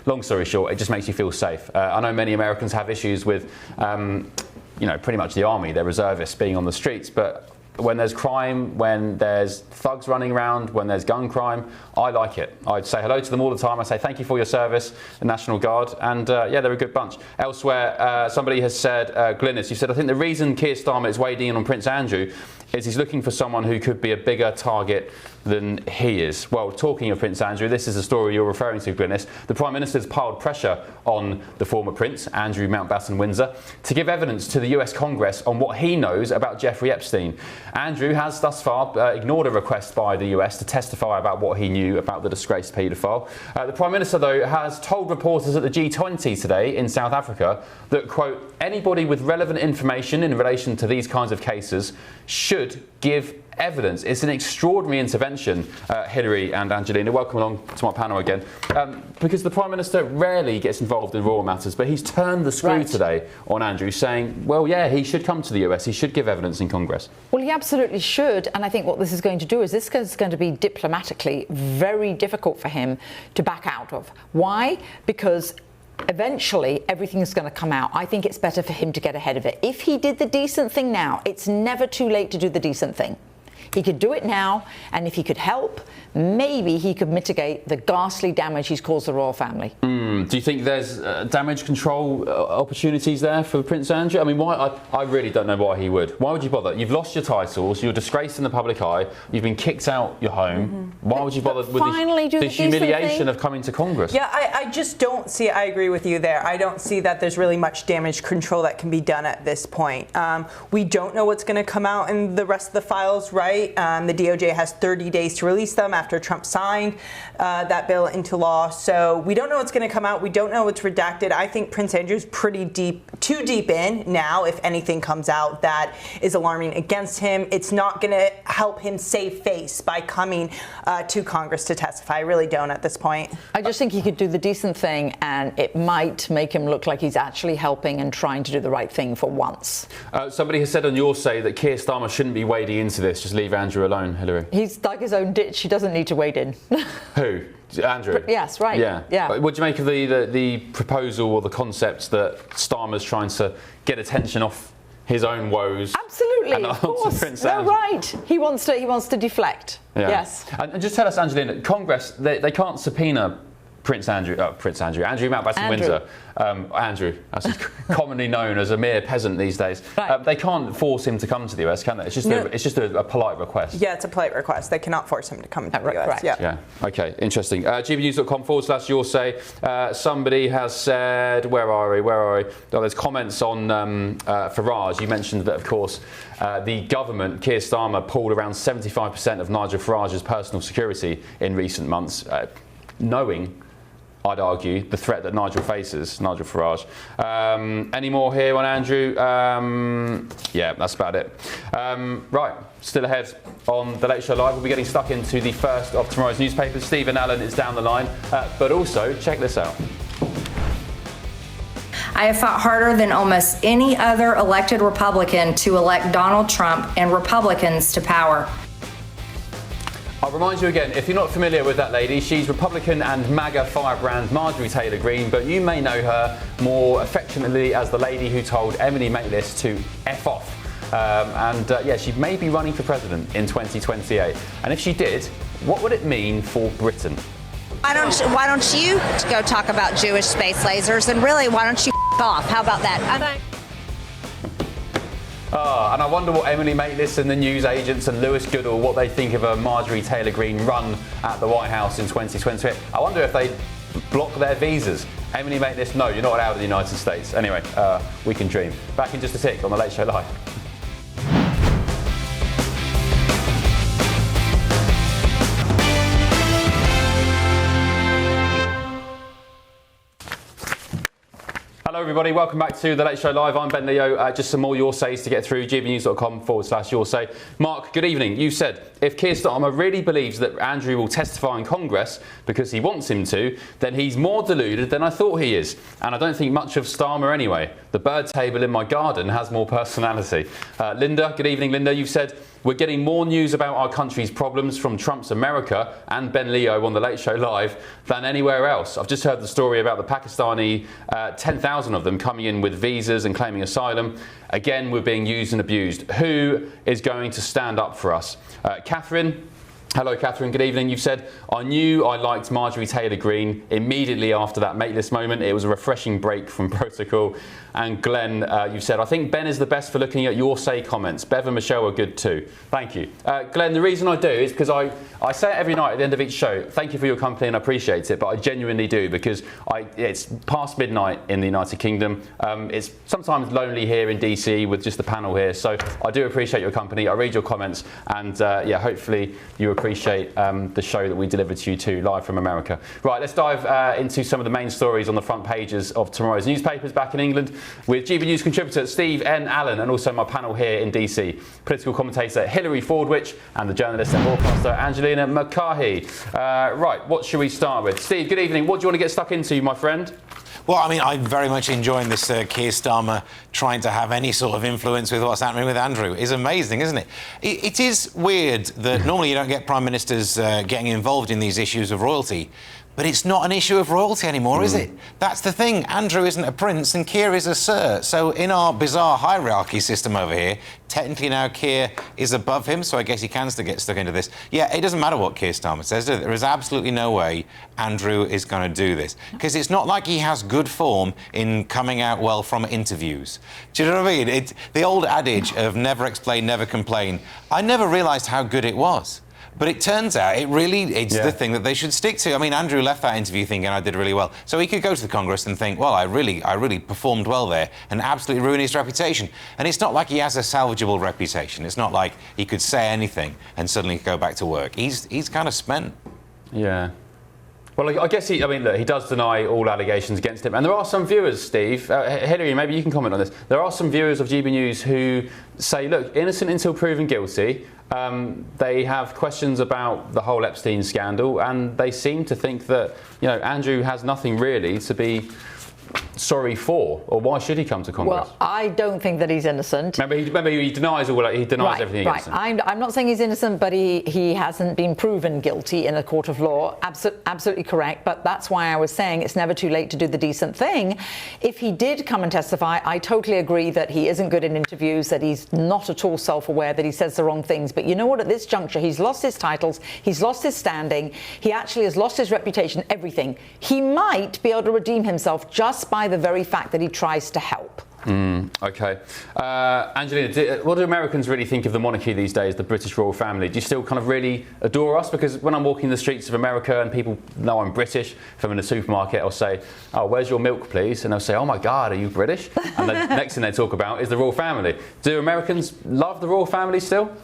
long story short, it just makes you feel safe. I know many Americans have issues with, pretty much the army, their reservists being on the streets, but when there's crime, when there's thugs running around, when there's gun crime, I like it. I say hello to them all the time. I say thank you for your service, the National Guard, and they're a good bunch. Elsewhere, somebody has said, Glynis, you said, I think the reason Keir Starmer is wading in on Prince Andrew is he's looking for someone who could be a bigger target than he is. Well, talking of Prince Andrew, this is the story you're referring to, Glynis. The Prime Minister's piled pressure on the former Prince, Andrew Mountbatten Windsor, to give evidence to the US Congress on what he knows about Jeffrey Epstein. Andrew has thus far ignored a request by the US to testify about what he knew about the disgraced paedophile. The Prime Minister, though, has told reporters at the G20 today in South Africa that, quote, anybody with relevant information in relation to these kinds of cases should give evidence. It's an extraordinary intervention, Hilary and Angelina. Welcome along to my panel again. Because the Prime Minister rarely gets involved in royal matters, but he's turned the screw today on Andrew, saying, well, yeah, he should come to the US, he should give evidence in Congress. Well, he absolutely should, and I think what this is going to do is this is going to be diplomatically very difficult for him to back out of. Why? Because eventually everything is going to come out. I think it's better for him to get ahead of it. If he did the decent thing now, it's never too late to do the decent thing. He could do it now, and if he could help, maybe he could mitigate the ghastly damage he's caused the royal family. Do you think there's damage control opportunities there for Prince Andrew? I mean, why? I really don't know why he would. Why would you bother? You've lost your titles, you're disgraced in the public eye, you've been kicked out your home. Why would you bother with the humiliation of coming to Congress? Yeah, I just don't see it. I agree with you there. I don't see that there's really much damage control that can be done at this point. We don't know what's going to come out in the rest of the files, right? The DOJ has 30 days to release them after Trump signed that bill into law. So we don't know what's going to come out. We don't know what's redacted. I think Prince Andrew's pretty too deep in now. If anything comes out that is alarming against him, it's not going to help him save face by coming to Congress to testify. I really don't at this point. I just think he could do the decent thing, and it might make him look like he's actually helping and trying to do the right thing for once. Somebody has said on your say that Keir Starmer shouldn't be wading into this. Just leave Andrew alone, Hilary. He's dug his own ditch. He doesn't need to wade in. Who? Andrew? Yes, right. Yeah. What do you make of the proposal or the concept that Starmer's trying to get attention off his own woes? Absolutely, and of course. Prince No, Andrew? right. He wants to deflect. Yeah. Yes. And just tell us, Angelina, Congress, they can't subpoena Andrew Mountbatten Windsor. Andrew, as he's commonly known as a mere peasant these days. Right. They can't force him to come to the US, can they? It's just a polite request. Yeah, it's a polite request. They cannot force him to come to the US. Right. Yeah. Okay, interesting. gbnews.com/your say. Somebody has said, where are we? Oh, there's comments on Farage. You mentioned that, of course, the government, Keir Starmer, pulled around 75% of Nigel Farage's personal security in recent months, knowing, I'd argue, the threat that Nigel Farage. Any more here on Andrew? Yeah, that's about it. Right, still ahead on The Late Show Live. We'll be getting stuck into the first of tomorrow's newspapers. Stephen Allen is down the line. But also, check this out. I have fought harder than almost any other elected Republican to elect Donald Trump and Republicans to power. I'll remind you again, if you're not familiar with that lady, she's Republican and MAGA firebrand Marjorie Taylor Greene, but you may know her more affectionately as the lady who told Emily Maitlis to F off. She may be running for president in 2028. And if she did, what would it mean for Britain? Why don't you go talk about Jewish space lasers, and really, why don't you off? How about that? And I wonder what Emily Maitlis and the news agents and Lewis Goodall, what they think of a Marjorie Taylor Greene run at the White House in 2028. I wonder if they block their visas. Emily Maitlis, no, you're not allowed in the United States. Anyway, we can dream. Back in just a tick on The Late Show Live. Hello everybody, welcome back to The Late Show Live. I'm Ben Leo. Just some more your says to get through. gbnews.com/your say. Mark, good evening. You said if Keir Starmer really believes that Andrew will testify in Congress because he wants him to, then he's more deluded than I thought he is. And I don't think much of Starmer anyway. The bird table in my garden has more personality. Linda, good evening. Linda, you've said we're getting more news about our country's problems from Trump's America and Ben Leo on The Late Show Live than anywhere else. I've just heard the story about the Pakistani 10,000 of them coming in with visas and claiming asylum. Again, we're being used and abused. Who is going to stand up for us? Catherine. Hello, Catherine. Good evening. You've said, I knew I liked Marjorie Taylor Greene immediately after that Maitlis moment. It was a refreshing break from protocol. And Glenn, you've said, I think Ben is the best for looking at your say comments. Bev and Michelle are good too. Thank you. Glenn, the reason I do is because I say it every night at the end of each show. Thank you for your company and I appreciate it. But I genuinely do because it's past midnight in the United Kingdom. It's sometimes lonely here in DC with just the panel here. So I do appreciate your company. I read your comments and hopefully you appreciate the show that we delivered to you too, live from America. Right, let's dive into some of the main stories on the front pages of tomorrow's newspapers back in England with GB News contributor Steve N. Allen and also my panel here in DC, political commentator Hilary Fordwich and the journalist and broadcaster Angelina McCarthy. Right, what should we start with? Steve, good evening. What do you want to get stuck into, my friend? Well, I mean, I'm very much enjoying this Keir Starmer trying to have any sort of influence with what's happening with Andrew. It's amazing, isn't it? It is weird that normally you don't get prime ministers getting involved in these issues of royalty. But it's not an issue of royalty anymore, is it? That's the thing. Andrew isn't a prince and Keir is a sir. So in our bizarre hierarchy system over here, technically now Keir is above him, so I guess he can still get stuck into this. Yeah, it doesn't matter what Keir Starmer says. There is absolutely no way Andrew is going to do this. Because it's not like he has good form in coming out well from interviews. Do you know what I mean? The old adage of never explain, never complain. I never realised how good it was. But it turns out it's the thing that they should stick to. I mean, Andrew left that interview thinking I did really well. So he could go to the Congress and think, well, I really performed well there and absolutely ruin his reputation. And it's not like he has a salvageable reputation. It's not like he could say anything and suddenly go back to work. He's kind of spent. Yeah. Well, I guess he does deny all allegations against him. And there are some viewers, Steve, Hilary, maybe you can comment on this. There are some viewers of GB News who say, look, innocent until proven guilty. They have questions about the whole Epstein scandal, and they seem to think that, Andrew has nothing really to be sorry for, or why should he come to Congress? Well, I don't think that he's innocent. Remember he denies everything against him. I'm not saying he's innocent, but he hasn't been proven guilty in a court of law. Absolutely correct. But that's why I was saying it's never too late to do the decent thing. If he did come and testify, I totally agree that he isn't good in interviews, that he's not at all self-aware, that he says the wrong things. But you know what? At this juncture, he's lost his titles, he's lost his standing, he actually has lost his reputation, everything. He might be able to redeem himself just by the very fact that he tries to help. OK. Angelina, what do Americans really think of the monarchy these days, the British royal family? Do you still kind of really adore us? Because when I'm walking the streets of America and people know I'm British, if I'm in a supermarket, I'll say, oh, where's your milk, please? And they'll say, oh, my God, are you British? And the next thing they talk about is the royal family. Do Americans love the royal family still?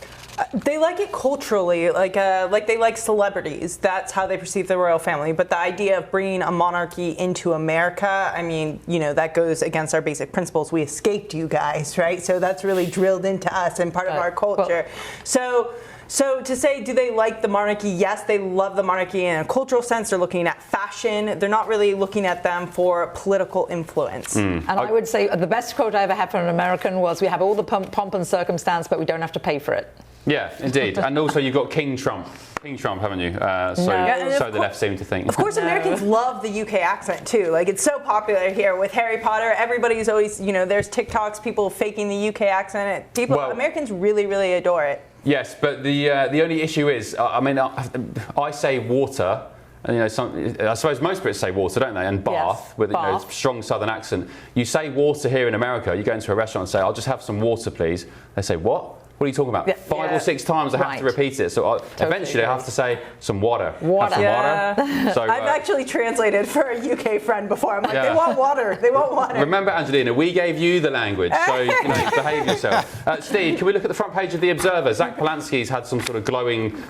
They like it culturally, like they like celebrities. That's how they perceive the royal family. But the idea of bringing a monarchy into America, I mean, that goes against our basic principles. We escaped you guys, right? So that's really drilled into us and part of our culture. So to say, do they like the monarchy? Yes, they love the monarchy in a cultural sense. They're looking at fashion. They're not really looking at them for political influence. And I would say the best quote I ever had from an American was, we have all the pomp and circumstance, but we don't have to pay for it. Yeah, indeed. And also you've got King Trump, haven't you? So the left seem to think. Of course, Americans love the UK accent too. Like, it's so popular here with Harry Potter. Everybody's always, there's TikToks, people faking the UK accent. Americans really, really adore it. Yes, but the only issue is, I say water. And I suppose most Brits say water, don't they? And bath, with a strong southern accent. You say water here in America, you go into a restaurant and say, I'll just have some water, please. They say, what? What are you talking about? 5 or 6 times I have to repeat it. So eventually I have to say some water. Have some water. So, I've actually translated for a UK friend before. I'm like, they want water. They want water. Remember, Angelina, we gave you the language, so behave yourself. Steve, can we look at the front page of The Observer? Zach Polanski's had some sort of glowing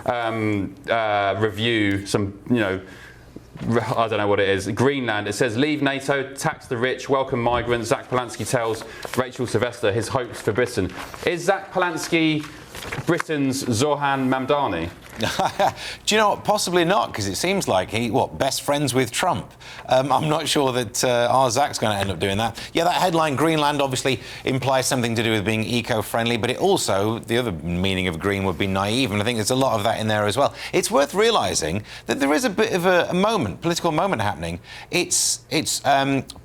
review, I don't know what it is. Greenland, it says, leave NATO, tax the rich, welcome migrants. Zach Polanski tells Rachel Sylvester his hopes for Britain. Is Zach Polanski Britain's Zohan Mamdani? Do you know what? Possibly not, because it seems like best friends with Trump. I'm not sure that our Zach's going to end up doing that. Yeah, that headline, Greenland, obviously implies something to do with being eco-friendly, but it also, the other meaning of green would be naive, and I think there's a lot of that in there as well. It's worth realising that there is a bit of a political moment happening. It's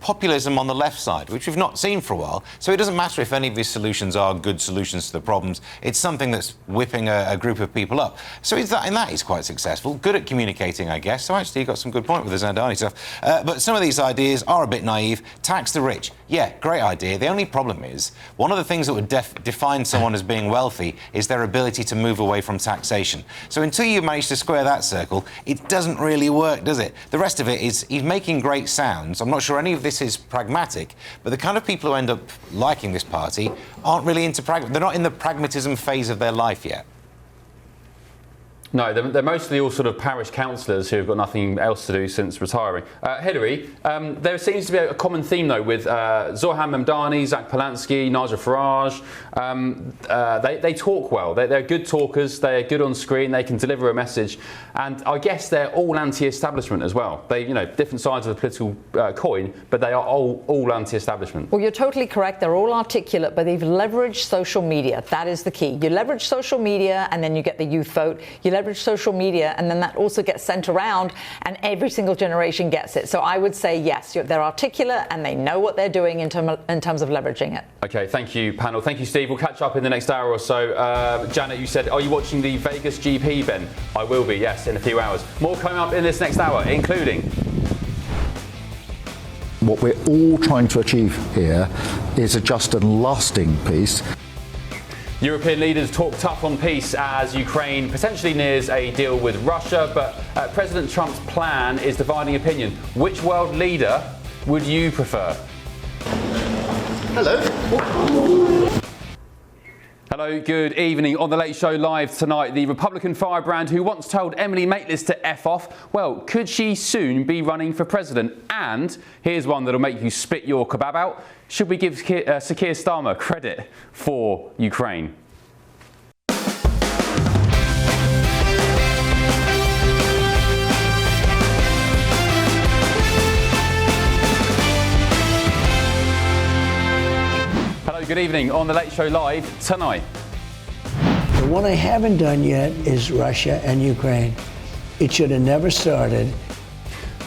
populism on the left side, which we've not seen for a while, so it doesn't matter if any of these solutions are good solutions to the problems. It's something that's whipping a group of people up. So in that he's quite successful, good at communicating, I guess. So actually, you got some good point with the Zandani stuff. But some of these ideas are a bit naive. Tax the rich, yeah, great idea. The only problem is one of the things that would define someone as being wealthy is their ability to move away from taxation. So until you manage to square that circle, it doesn't really work, does it? The rest of it is he's making great sounds. I'm not sure any of this is pragmatic, but the kind of people who end up liking this party aren't really into they're not in the pragmatism phase of their life yet. No, they're mostly all sort of parish councillors who have got nothing else to do since retiring. Hilary, there seems to be a common theme though with Zoran Mamdani, Zach Polanski, Nigel Farage. They talk well. They're good talkers. They're good on screen. They can deliver a message, and I guess they're all anti-establishment as well. They, different sides of the political coin, but they are all anti-establishment. Well, you're totally correct. They're all articulate, but they've leveraged social media. That is the key. You leverage social media, and then you get the youth vote. You leverage social media, and then that also gets sent around, and every single generation gets it. So I would say yes, they're articulate and they know what they're doing in terms of leveraging it. Okay, thank you, panel. Thank you, Steve. We'll catch up in the next hour or so. Janet, you said, are you watching the Vegas GP, Ben? I will be, yes, in a few hours. More coming up in this next hour, including... What we're all trying to achieve here is a just and lasting peace. European leaders talk tough on peace as Ukraine potentially nears a deal with Russia, but President Trump's plan is dividing opinion. Which world leader would you prefer? Hello. Hello, good evening. On The Late Show Live tonight, the Republican firebrand who once told Emily Maitlis to F off, well, could she soon be running for president? And here's one that'll make you spit your kebab out. Should we give Sir Keir Starmer credit for Ukraine? Hello, good evening. On The Late Show Live tonight. The one I haven't done yet is Russia and Ukraine. It should have never started.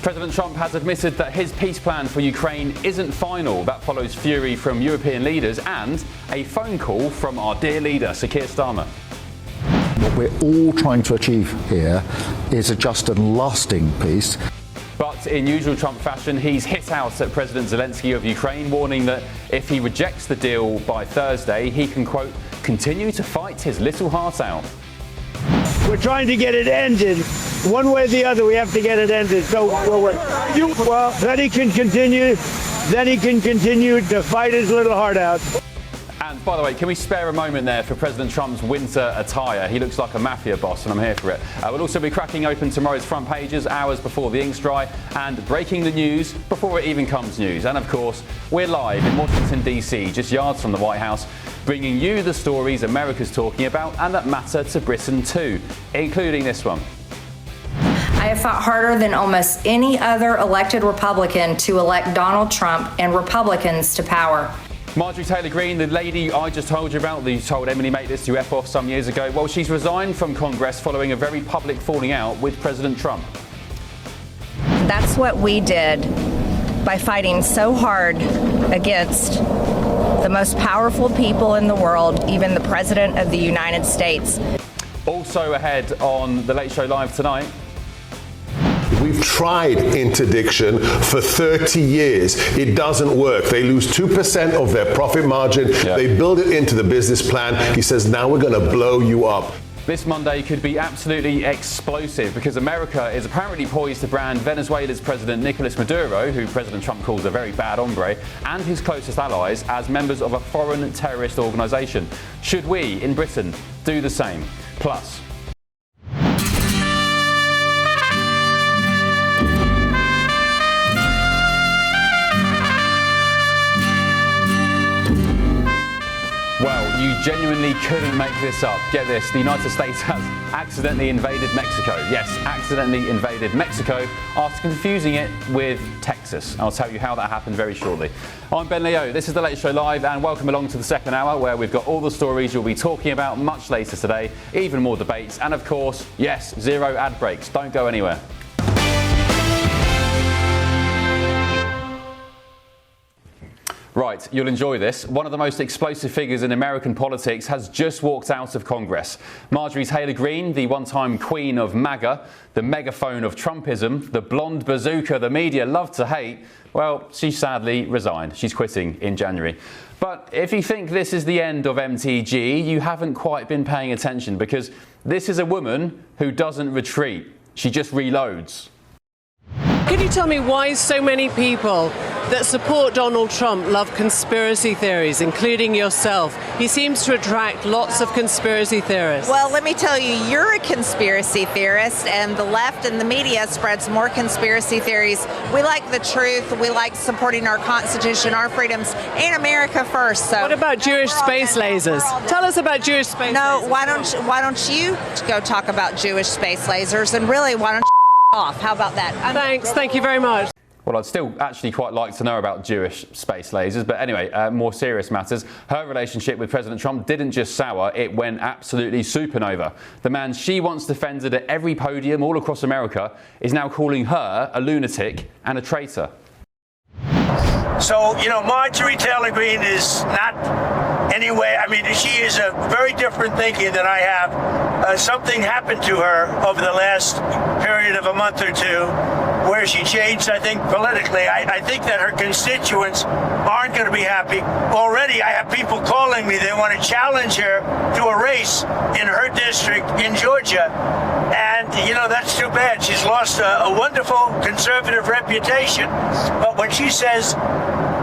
President Trump has admitted that his peace plan for Ukraine isn't final. That follows fury from European leaders and a phone call from our dear leader, Sir Keir Starmer. What we're all trying to achieve here is a just and lasting peace. But in usual Trump fashion, he's hit out at President Zelensky of Ukraine, warning that if he rejects the deal by Thursday, he can, quote, continue to fight his little heart out. We're trying to get it ended. One way or the other, we have to get it ended. So, well, then he can continue to fight his little heart out. And by the way, can we spare a moment there for President Trump's winter attire? He looks like a mafia boss, and I'm here for it. We'll also be cracking open tomorrow's front pages hours before the ink's dry and breaking the news before it even comes news. And of course, we're live in Washington, D.C., just yards from the White House, bringing you the stories America's talking about and that matter to Britain too, including this one. I have fought harder than almost any other elected Republican to elect Donald Trump and Republicans to power. Marjorie Taylor Greene, the lady I just told you about, who told Emily Maitlis to F off some years ago, well, she's resigned from Congress following a very public falling out with President Trump. That's what we did by fighting so hard against the most powerful people in the world, even the President of the United States. Also ahead on The Late Show Live tonight. We've tried interdiction for 30 years. It doesn't work. They lose 2% of their profit margin. They build it into the business plan. He says, now we're going to blow you up. This Monday could be absolutely explosive because America is apparently poised to brand Venezuela's President Nicolas Maduro, who President Trump calls a very bad hombre, and his closest allies as members of a foreign terrorist organisation. Should we, in Britain, do the same? Plus... Well, you genuinely couldn't make this up. Get this, the United States has accidentally invaded Mexico. Yes, accidentally invaded Mexico after confusing it with Texas. I'll tell you how that happened very shortly. I'm Ben Leo, this is The Late Show Live, and welcome along to the second hour where we've got all the stories you'll be talking about much later today, even more debates, and of course, yes, 0 ad breaks. Don't go anywhere. Right, you'll enjoy this. One of the most explosive figures in American politics has just walked out of Congress. Marjorie Taylor Greene, the one-time queen of MAGA, the megaphone of Trumpism, the blonde bazooka the media love to hate, well, she sadly resigned. She's quitting in January. But if you think this is the end of MTG, you haven't quite been paying attention, because this is a woman who doesn't retreat. She just reloads. Can you tell me why so many people that support Donald Trump love conspiracy theories, including yourself? He seems to attract lots of conspiracy theorists. Well, let me tell you, you're a conspiracy theorist, and the left and the media spreads more conspiracy theories. We like the truth. We like supporting our Constitution, our freedoms, and America first. So, what about Jewish space lasers? Tell us about Jewish space lasers. No, why don't you go talk about Jewish space lasers, and really, why don't you off? How about that? Thanks. Thank you very much. Well, I'd still actually quite like to know about Jewish space lasers, but anyway, more serious matters. Her relationship with President Trump didn't just sour, it went absolutely supernova. The man she once defended at every podium all across America is now calling her a lunatic and a traitor. So, Marjorie Taylor Greene is not anyway. I mean, she is a very different thinking than I have. Something happened to her over the last period of a month or two where she changed, I think, politically. I think that her constituents aren't going to be happy. Already, I have people calling me. They want to challenge her to a race in her district in Georgia. And, that's too bad. She's lost a wonderful conservative reputation. But when she says,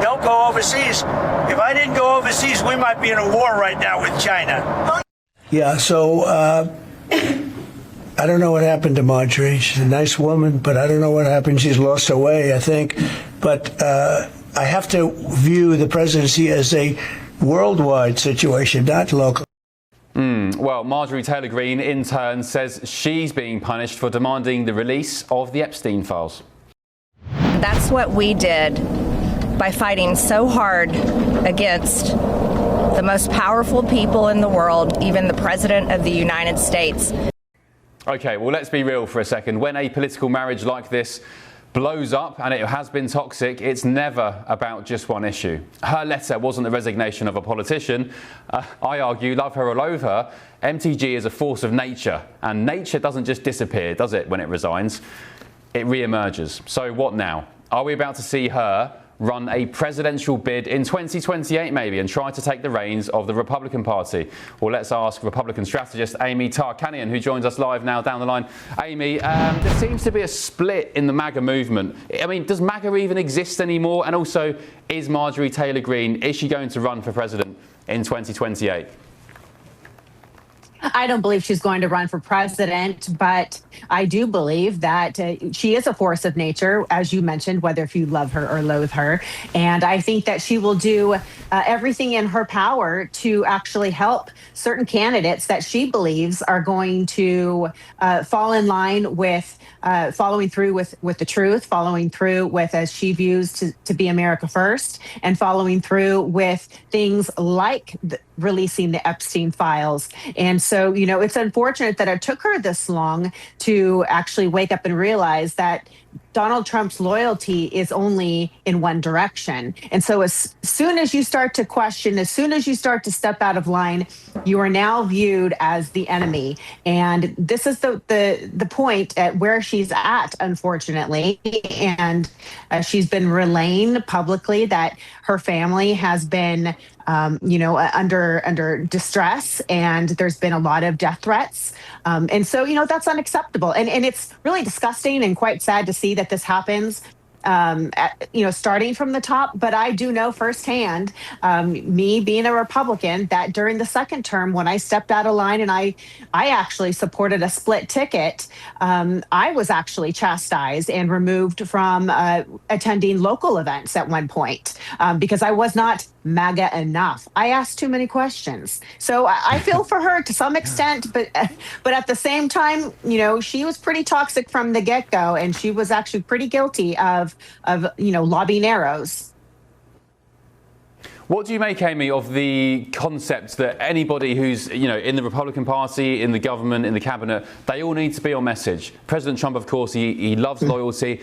don't go overseas, if I didn't go overseas, we might be in a war right now with China. Yeah, so I don't know what happened to Marjorie. She's a nice woman, but I don't know what happened. She's lost her way, I think. But I have to view the presidency as a worldwide situation, not local. Well, Marjorie Taylor Greene, in turn, says she's being punished for demanding the release of the Epstein files. That's what we did by fighting so hard against the most powerful people in the world, even the President of the United States. OK, well, let's be real for a second. When a political marriage like this blows up, and it has been toxic, it's never about just one issue. Her letter wasn't the resignation of a politician. I argue, love her or loathe her, MTG is a force of nature, and nature doesn't just disappear, does it, when it resigns? It re-emerges. So what now? Are we about to see her run a presidential bid in 2028 maybe and try to take the reins of the Republican Party? Well, let's ask Republican strategist Amy Tarkanian, who joins us live now down the line. Amy, there seems to be a split in the MAGA movement. I mean, does MAGA even exist anymore? And also, is Marjorie Taylor Greene, is she going to run for president in 2028? I don't believe she's going to run for president, but I do believe that she is a force of nature, as you mentioned, whether if you love her or loathe her. And I think that she will do everything in her power to actually help certain candidates that she believes are going to fall in line with following through with the truth, following through with, as she views, to be America first, and following through with things like releasing the Epstein files. And so, it's unfortunate that it took her this long to actually wake up and realize that Donald Trump's loyalty is only in one direction. And so as soon as you start to question, as soon as you start to step out of line, you are now viewed as the enemy. And this is the point at where she's at, unfortunately. And she's been relaying publicly that her family has been under distress, and there's been a lot of death threats. And so, that's unacceptable. And it's really disgusting and quite sad to see that this happens, starting from the top. But I do know firsthand, me being a Republican, that during the second term, when I stepped out of line and I actually supported a split ticket, I was actually chastised and removed from attending local events at one point because I was not MAGA enough. I asked too many questions. So I feel for her to some extent, but at the same time, she was pretty toxic from the get-go, and she was actually pretty guilty of lobbing arrows. What do you make, Amy, of the concept that anybody who's, in the Republican Party, in the government, in the cabinet, they all need to be on message? President Trump, of course, he loves loyalty.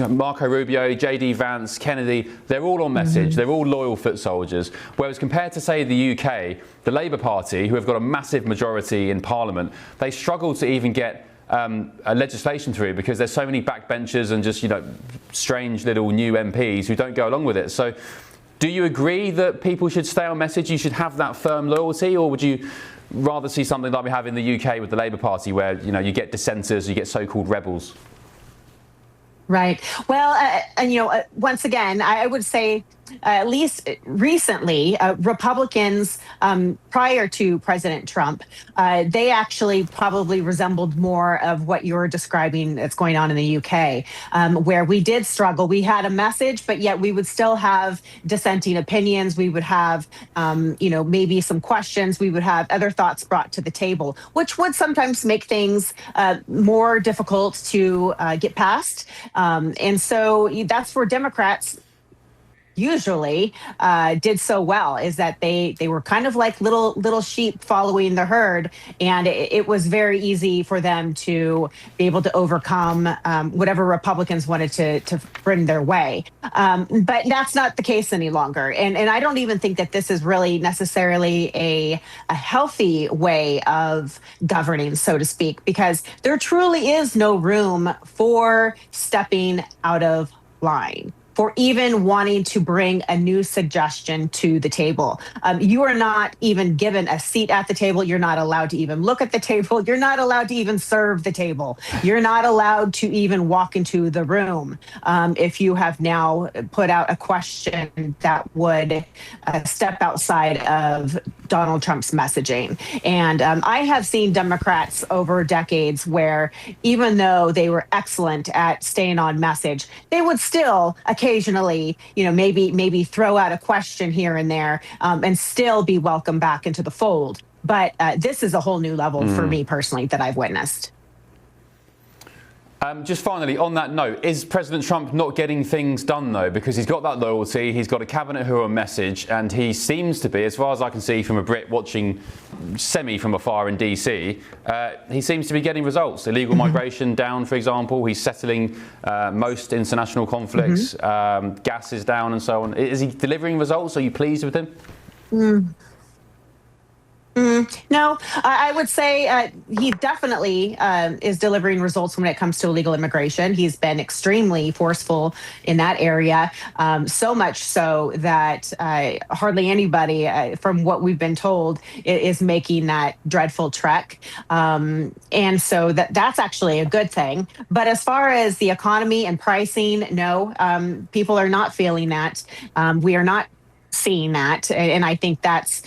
Marco Rubio, J.D. Vance, Kennedy, they're all on message. They're all loyal foot soldiers. Whereas compared to, say, the UK, the Labour Party, who have got a massive majority in Parliament, they struggle to even get a legislation through because there's so many backbenchers and just, strange little new MPs who don't go along with it. So do you agree that people should stay on message? You should have that firm loyalty, or would you rather see something like we have in the UK with the Labour Party, where you get dissenters, you get so-called rebels? Right. Well, and once again, I would say, at least recently, Republicans prior to President Trump, they actually probably resembled more of what you're describing that's going on in the UK, where we did struggle. We had a message, but yet we would still have dissenting opinions. We would have, maybe some questions. We would have other thoughts brought to the table, which would sometimes make things more difficult to get past. And so that's where Democrats usually did so well, is that they were kind of like little sheep following the herd, and it was very easy for them to be able to overcome whatever Republicans wanted to bring their way. But that's not the case any longer, and I don't even think that this is really necessarily a healthy way of governing, so to speak, because there truly is no room for stepping out of line, for even wanting to bring a new suggestion to the table. You are not even given a seat at the table. You're not allowed to even look at the table. You're not allowed to even serve the table. You're not allowed to even walk into the room if you have now put out a question that would step outside of Donald Trump's messaging. And I have seen Democrats over decades where even though they were excellent at staying on message, they would still occasionally, maybe throw out a question here and there and still be welcomed back into the fold. But this is a whole new level for me personally that I've witnessed. Just finally, on that note, is President Trump not getting things done, though? Because he's got that loyalty, he's got a cabinet who are on message, and he seems to be, as far as I can see from a Brit watching semi from afar in DC, he seems to be getting results. Illegal migration down, for example. He's settling most international conflicts. Gas is down and so on. Is he delivering results? Are you pleased with him? No, I would say he definitely is delivering results when it comes to illegal immigration. He's been extremely forceful in that area, so much so that hardly anybody, from what we've been told, is making that dreadful trek. And so that's actually a good thing. But as far as the economy and pricing, no, people are not feeling that. We are not seeing that, and I think that's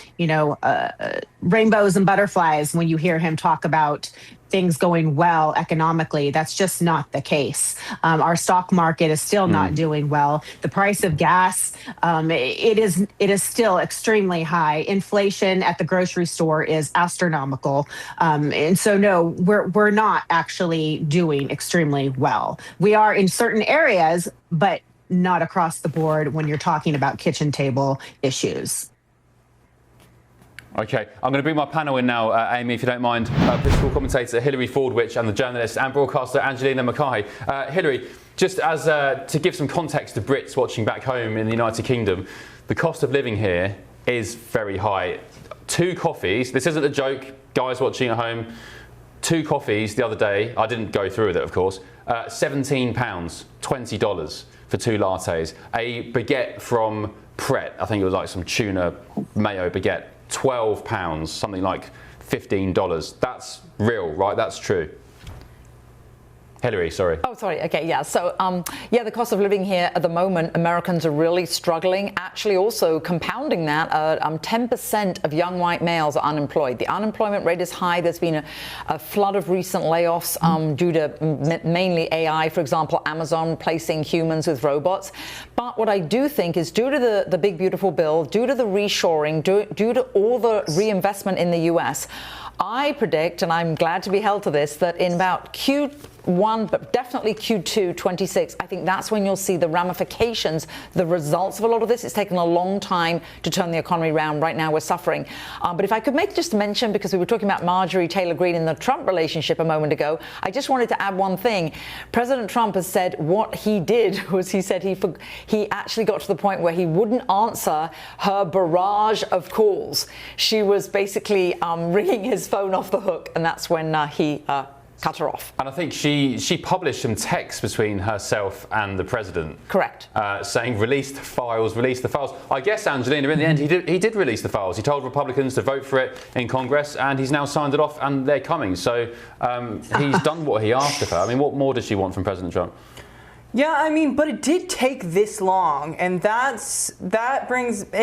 rainbows and butterflies when you hear him talk about things going well economically. That's just not the case. Our stock market is still not doing well. The price of gas, it is still extremely high. Inflation at the grocery store is astronomical, and so no, we're not actually doing extremely well. We are in certain areas, but not across the board when you're talking about kitchen table issues. OK, I'm going to bring my panel in now, Amy, if you don't mind. Political commentator Hilary Fordwich and the journalist and broadcaster Angelina Mackay. Hilary, just as to give some context to Brits watching back home in the United Kingdom, the cost of living here is very high. 2 coffees, this isn't a joke, guys watching at home, 2 coffees the other day, I didn't go through with it, of course, £17, $20 for 2 lattes. A baguette from Pret, I think it was like some tuna mayo baguette, £12, something like $15. That's real, right? That's true. Hilary, sorry. Oh, sorry. Okay, yeah. So, the cost of living here at the moment, Americans are really struggling. Actually, also compounding that, 10% of young white males are unemployed. The unemployment rate is high. There's been a flood of recent layoffs due to mainly AI, for example, Amazon replacing humans with robots. But what I do think is due to the Big Beautiful Bill, due to the reshoring, due to all the reinvestment in the US, I predict, and I'm glad to be held to this, that in about Q1, but definitely Q2 26, I think that's when you'll see the ramifications, the results of a lot of this. It's taken a long time to turn the economy around. Right now we're suffering. But if I could make just a mention, because we were talking about Marjorie Taylor Greene and the Trump relationship a moment ago, I just wanted to add one thing. President Trump has said what he did was he said he actually got to the point where he wouldn't answer her barrage of calls. She was basically ringing his phone off the hook, and that's when he cut her off. And I think she published some texts between herself and the president. Correct. Saying release the files. I guess, Angelina, in the end, he did release the files. He told Republicans to vote for it in Congress, and he's now signed it off, and they're coming. So he's done what he asked of her. I mean, what more does she want from President Trump? Yeah, I mean, but it did take this long, and that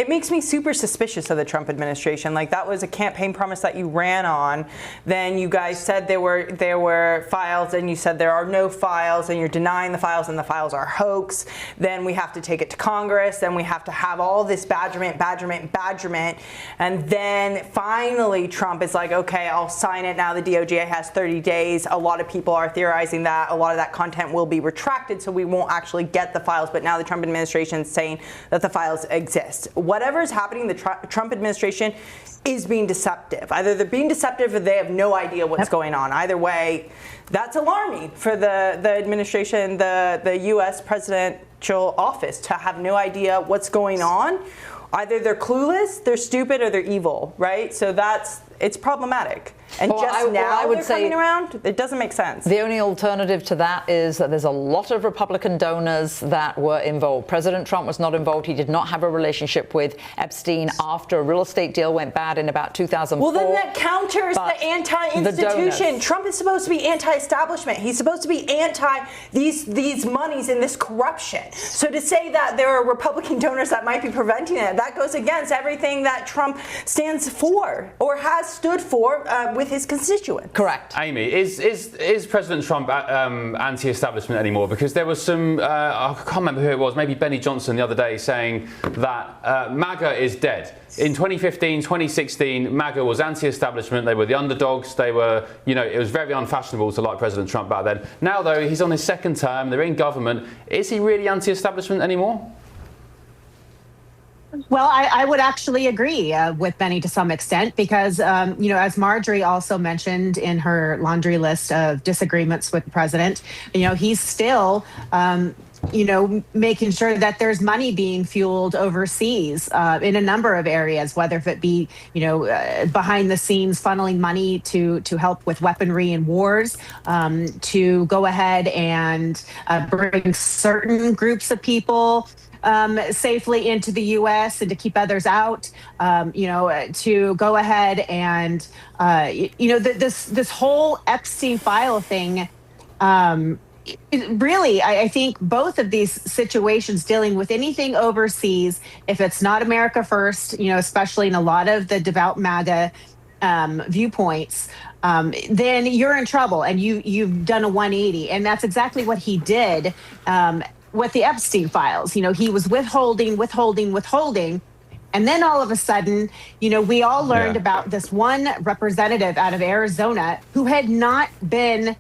makes me super suspicious of the Trump administration. Like, that was a campaign promise that you ran on. Then you guys said there were files, and you said there are no files, and you're denying the files, and the files are hoax. Then we have to take it to Congress. Then we have to have all this badgerment, and then finally Trump is like, okay, I'll sign it now. The DOJ has 30 days. A lot of people are theorizing that a lot of that content will be retracted, so we won't actually get the files, but now the Trump administration is saying that the files exist. Whatever is happening, the Trump administration is being deceptive. Either they're being deceptive or they have no idea what's going on. Either way, that's alarming for the administration, the U.S. presidential office, to have no idea what's going on. Either they're clueless, they're stupid, or they're evil, right? So it's problematic. And Well, just now I would they're say coming around, it doesn't make sense. The only alternative to that is that there's a lot of Republican donors that were involved. President Trump was not involved. He did not have a relationship with Epstein after a real estate deal went bad in about 2004. Well, then that counters the anti-institution. Trump is supposed to be anti-establishment. He's supposed to be anti these monies and this corruption. So to say that there are Republican donors that might be preventing it, that goes against everything that Trump stands for or has stood for with his constituents. Correct. Amy, is President Trump anti-establishment anymore? Because there was some, I can't remember who it was, maybe Benny Johnson the other day saying that MAGA is dead. In 2015, 2016, MAGA was anti-establishment. They were the underdogs. They were, it was very unfashionable to like President Trump back then. Now, though, he's on his second term. They're in government. Is he really anti-establishment anymore? Well, I would actually agree with Benny to some extent because, as Marjorie also mentioned in her laundry list of disagreements with the president, he's still, making sure that there's money being fueled overseas in a number of areas, whether it be, behind the scenes funneling money to help with weaponry and wars, to go ahead and bring certain groups of people safely into the U.S. and to keep others out, to go ahead and, this whole Epstein file thing, really, I think both of these situations dealing with anything overseas, if it's not America first, especially in a lot of the devout MAGA viewpoints, then you're in trouble and you've done a 180. And that's exactly what he did with the Epstein files. He was withholding. And then all of a sudden, we all learned about this one representative out of Arizona who had not been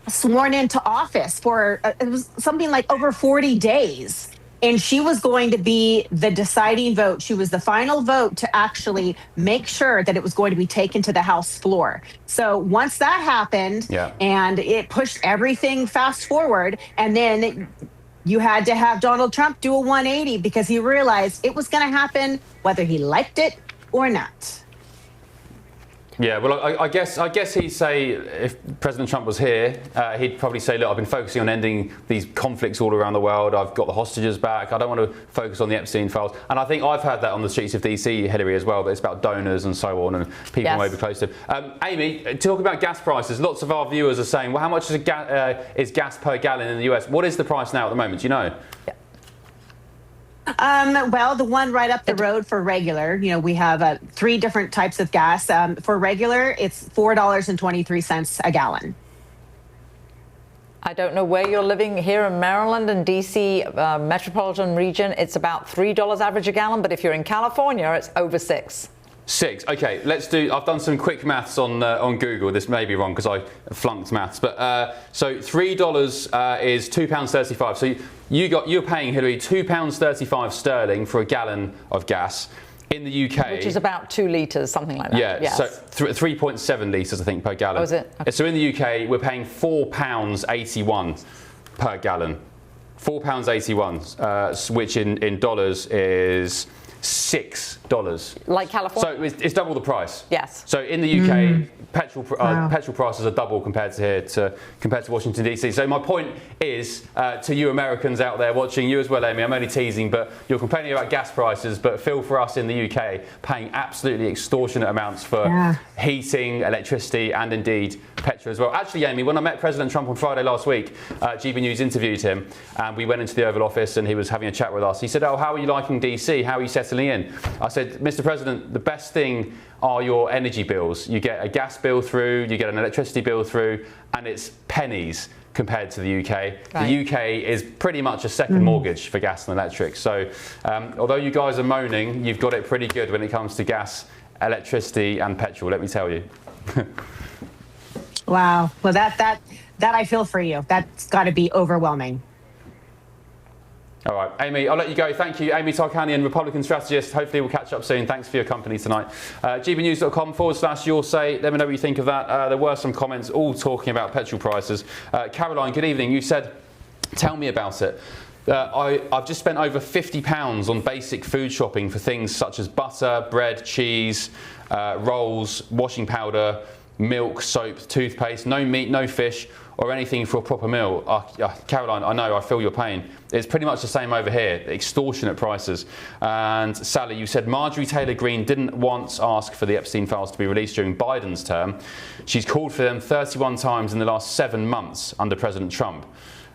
sworn into office for it was something like over 40 days. And she was going to be the deciding vote. She was the final vote to actually make sure that it was going to be taken to the House floor. So once that happened and it pushed everything fast forward, and then you had to have Donald Trump do a 180 because he realized it was going to happen whether he liked it or not. Yeah, well, I guess he'd say if President Trump was here, he'd probably say, look, I've been focusing on ending these conflicts all around the world. I've got the hostages back. I don't want to focus on the Epstein files. And I think I've heard that on the streets of DC, Hillary, as well, that it's about donors and so on and people maybe close to him. Amy, talk about gas prices. Lots of our viewers are saying, well, how much is gas per gallon in the US? What is the price now at the moment? Do you know? Yeah. Well, the one right up the road for regular, we have 3 different types of gas. For regular, it's $4.23 a gallon. I don't know where you're living. Here in Maryland and DC metropolitan region, it's about $3 average a gallon. But if you're in California, it's over $6. 6. Okay, let's do. I've done some quick maths on Google. This may be wrong because I flunked maths, but so $3 is £2.35. So you're paying, Hillary, £2.35 sterling for a gallon of gas in the UK, which is about 2 litres, something like that. Yeah, yes. So 3.7 litres, I think, per gallon. Oh, is it? Okay. So in the UK, we're paying £4.81 per gallon. £4.81, which in dollars is $6 Like California? So it's double the price. Yes. So in the UK, petrol prices are double compared to here, compared to Washington DC. So my point is to you Americans out there watching, you as well, Amy, I'm only teasing, but you're complaining about gas prices, but feel for us in the UK paying absolutely extortionate amounts for heating, electricity, and indeed petrol as well. Actually, Amy, when I met President Trump on Friday last week, GB News interviewed him, and we went into the Oval Office, and he was having a chat with us. He said, "Oh, how are you liking DC? How are you settling in?" I said, "Mr. President, the best thing are your energy bills. You get a gas bill through, you get an electricity bill through, and it's pennies compared to the UK. Right. The UK is pretty much a second mortgage for gas and electric. So although you guys are moaning, you've got it pretty good when it comes to gas, electricity and petrol, let me tell you." Wow. Well, that I feel for you. That's got to be overwhelming. All right, Amy, I'll let you go. Thank you, Amy Tarkanian, Republican strategist. Hopefully we'll catch up soon. Thanks for your company tonight. gbnews.com/your say. Let me know what you think of that. There were some comments all talking about petrol prices. Caroline, good evening. You said, tell me about it. I've just spent over £50 on basic food shopping for things such as butter, bread, cheese, rolls, washing powder, milk, soap, toothpaste, no meat, no fish, or anything for a proper meal. Caroline, I know, I feel your pain. It's pretty much the same over here, extortionate prices. And Sally, you said Marjorie Taylor Greene didn't once ask for the Epstein files to be released during Biden's term. She's called for them 31 times in the last 7 months under President Trump.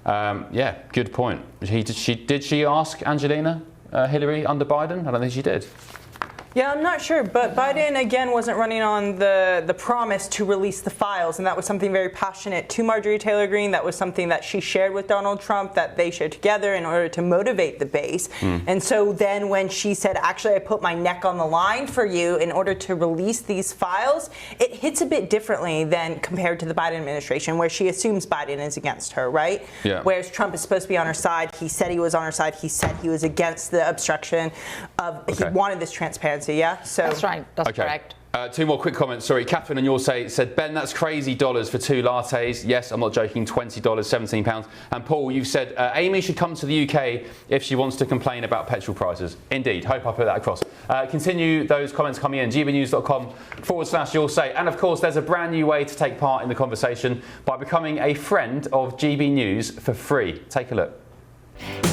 Yeah, good point. Did she ask Angelina Hillary under Biden? I don't think she did. Yeah, I'm not sure, but Biden, again, wasn't running on the promise to release the files, and that was something very passionate to Marjorie Taylor Greene. That was something that she shared with Donald Trump, that they shared together in order to motivate the base. And so then when she said, actually, I put my neck on the line for you in order to release these files, it hits a bit differently than compared to the Biden administration, where she assumes Biden is against her, right? Yeah. Whereas Trump is supposed to be on her side. He said he was on her side. He said he was against the obstruction of, he wanted this transparency. Yeah, so that's right. That's correct. Two more quick comments. Sorry, Catherine and your say said, Ben, that's crazy dollars for 2 lattes. Yes, I'm not joking. $20, £17. And Paul, you've said Amy should come to the UK if she wants to complain about petrol prices. Indeed. Hope I put that across. Continue those comments coming in. gbnews.com/your say. And of course, there's a brand new way to take part in the conversation by becoming a friend of GB News for free. Take a look.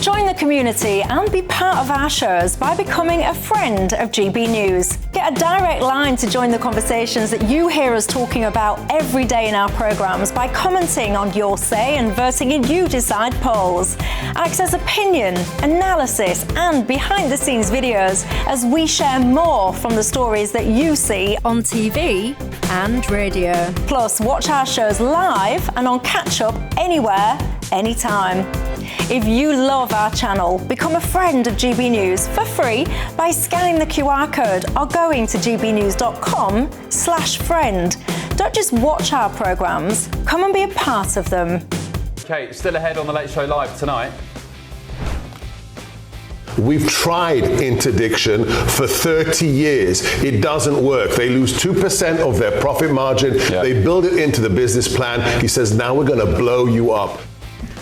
Join the community and be part of our shows by becoming a friend of GB News. Get a direct line to join the conversations that you hear us talking about every day in our programmes by commenting on Your Say and voting in You Decide polls. Access opinion, analysis and behind-the-scenes videos as we share more from the stories that you see on TV and radio. Plus, watch our shows live and on catch-up anywhere, anytime. If you love our channel, become a friend of GB News for free by scanning the QR code or going to gbnews.com/friend. Don't just watch our programmes, come and be a part of them. Okay, still ahead on The Late Show Live tonight. We've tried interdiction for 30 years. It doesn't work. They lose 2% of their profit margin. They build it into the business plan. He says, now we're going to blow you up.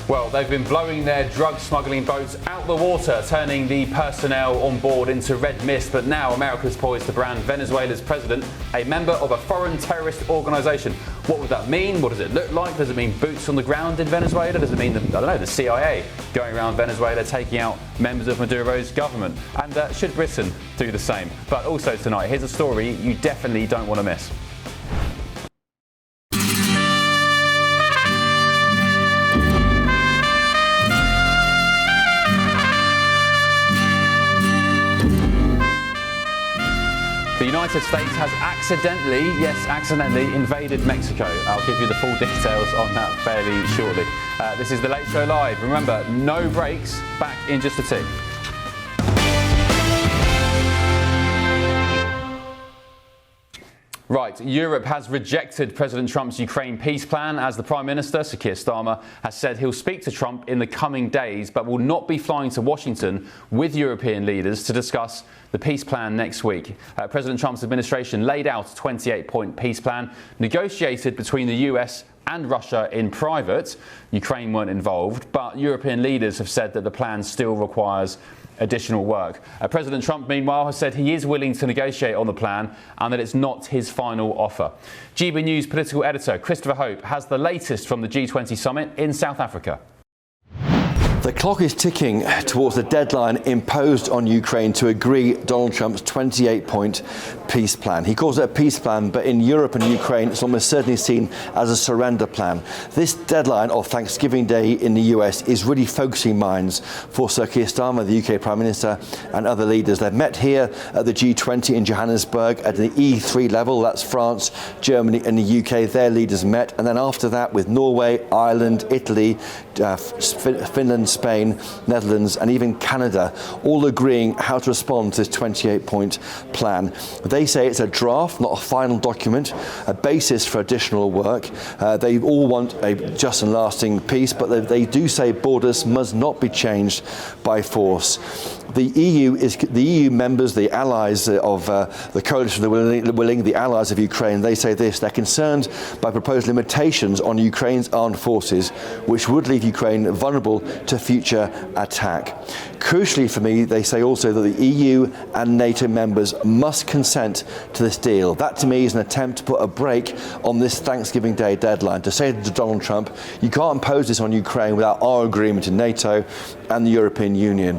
Well, they've been blowing their drug smuggling boats out the water, turning the personnel on board into red mist. But now America's poised to brand Venezuela's president a member of a foreign terrorist organisation. What would that mean? What does it look like? Does it mean boots on the ground in Venezuela? Does it mean, the CIA going around Venezuela taking out members of Maduro's government? And should Britain do the same? But also tonight, here's a story you definitely don't want to miss. The United States has accidentally invaded Mexico. I'll give you the full details on that fairly shortly. This is The Late Show Live. Remember, no breaks. Back in just a tick. Right, Europe has rejected President Trump's Ukraine peace plan as the Prime Minister, Sir Keir Starmer, has said he'll speak to Trump in the coming days but will not be flying to Washington with European leaders to discuss the peace plan next week. President Trump's administration laid out a 28-point peace plan negotiated between the US and Russia in private. Ukraine weren't involved, but European leaders have said that the plan still requires additional work. President Trump, meanwhile, has said he is willing to negotiate on the plan and that it's not his final offer. GB News political editor Christopher Hope has the latest from the G20 summit in South Africa. The clock is ticking towards the deadline imposed on Ukraine to agree Donald Trump's 28-point peace plan. He calls it a peace plan, but in Europe and Ukraine, it's almost certainly seen as a surrender plan. This deadline of Thanksgiving Day in the US is really focusing minds for Sir Keir Starmer, the UK Prime Minister, and other leaders. They've met here at the G20 in Johannesburg at the E3 level. That's France, Germany, and the UK. Their leaders met, and then after that with Norway, Ireland, Italy, Finland, Spain, Netherlands, and even Canada, all agreeing how to respond to this 28-point plan. They say it's a draft, not a final document, a basis for additional work. They all want a just and lasting peace, but they do say borders must not be changed by force. The EU members, the allies of the coalition, the willing, the allies of Ukraine, they say this: they're concerned by proposed limitations on Ukraine's armed forces, which would leave Ukraine vulnerable to future attack. Crucially for me, they say also that the EU and NATO members must consent to this deal. That to me is an attempt to put a brake on this Thanksgiving Day deadline, to say to Donald Trump, you can't impose this on Ukraine without our agreement in NATO and the European Union.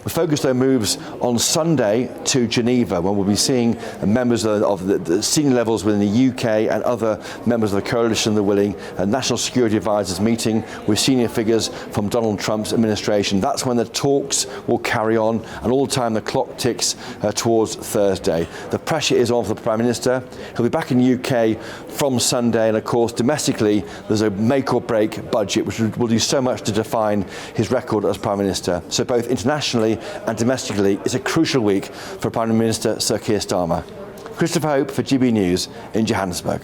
The focus though moves on Sunday to Geneva, when we'll be seeing members of the senior levels within the UK and other members of the coalition, the willing, national security advisors meeting with senior figures from Donald Trump's administration. That's when the talks will carry on, and all the time the clock ticks towards Thursday. The pressure is on for the Prime Minister. He'll be back in the UK from Sunday, and of course domestically there's a make or break budget which will do so much to define his record as Prime Minister. So both internationally and domestically, it's a crucial week for Prime Minister Sir Keir Starmer. Christopher Hope for GB News in Johannesburg.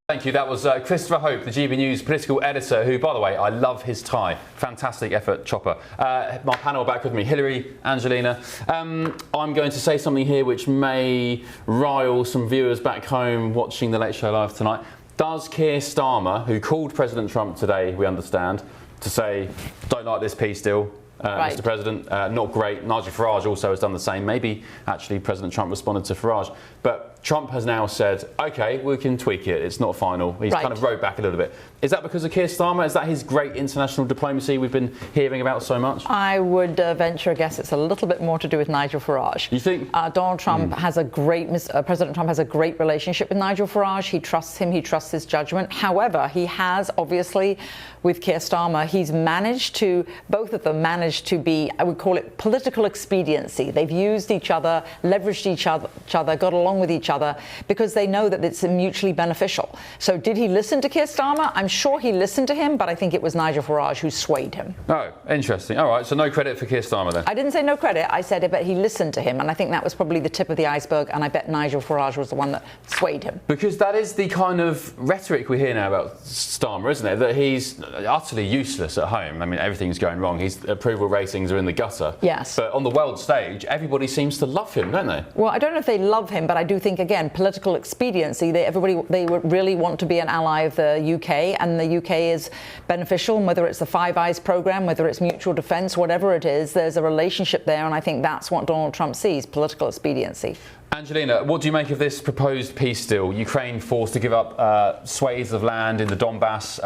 Thank you. That was Christopher Hope, the GB News political editor, who, by the way, I love his tie. Fantastic effort, Chopper. My panel back with me, Hillary, Angelina. I'm going to say something here which may rile some viewers back home watching the Late Show Live tonight. Does Keir Starmer, who called President Trump today, we understand, to say, don't like this peace deal, Right. Mr. President, not great. Nigel Farage also has done the same. Maybe actually President Trump responded to Farage. But Trump has now said, OK, we can tweak it. It's not final. He's kind of rode back a little bit. Is that because of Keir Starmer? Is that his great international diplomacy we've been hearing about so much? I would venture a guess it's a little bit more to do with Nigel Farage. You think? Donald Trump has a great, President Trump has a great relationship with Nigel Farage. He trusts him. He trusts his judgment. However, he has obviously, with Keir Starmer, he's managed to, both of them managed to be, I would call it political expediency. They've used each other, leveraged each other, got along with each other because they know that it's mutually beneficial. So did he listen to Keir Starmer? I'm sure he listened to him, but I think it was Nigel Farage who swayed him. Oh, interesting. All right, so no credit for Keir Starmer then? I didn't say no credit. I said it, but he listened to him, and I think that was probably the tip of the iceberg, and I bet Nigel Farage was the one that swayed him. Because that is the kind of rhetoric we hear now about Starmer, isn't it? That he's utterly useless at home. I mean, everything's going wrong. His approval ratings are in the gutter. Yes. But on the world stage, everybody seems to love him, don't they? Well, I don't know if they love him, but I do think, again, political expediency. They really want to be an ally of the UK, and the UK is beneficial, whether it's the Five Eyes program, whether it's mutual defence, whatever it is, there's a relationship there, and I think that's what Donald Trump sees, political expediency. Angelina, what do you make of this proposed peace deal? Ukraine forced to give up swathes of land in the Donbass,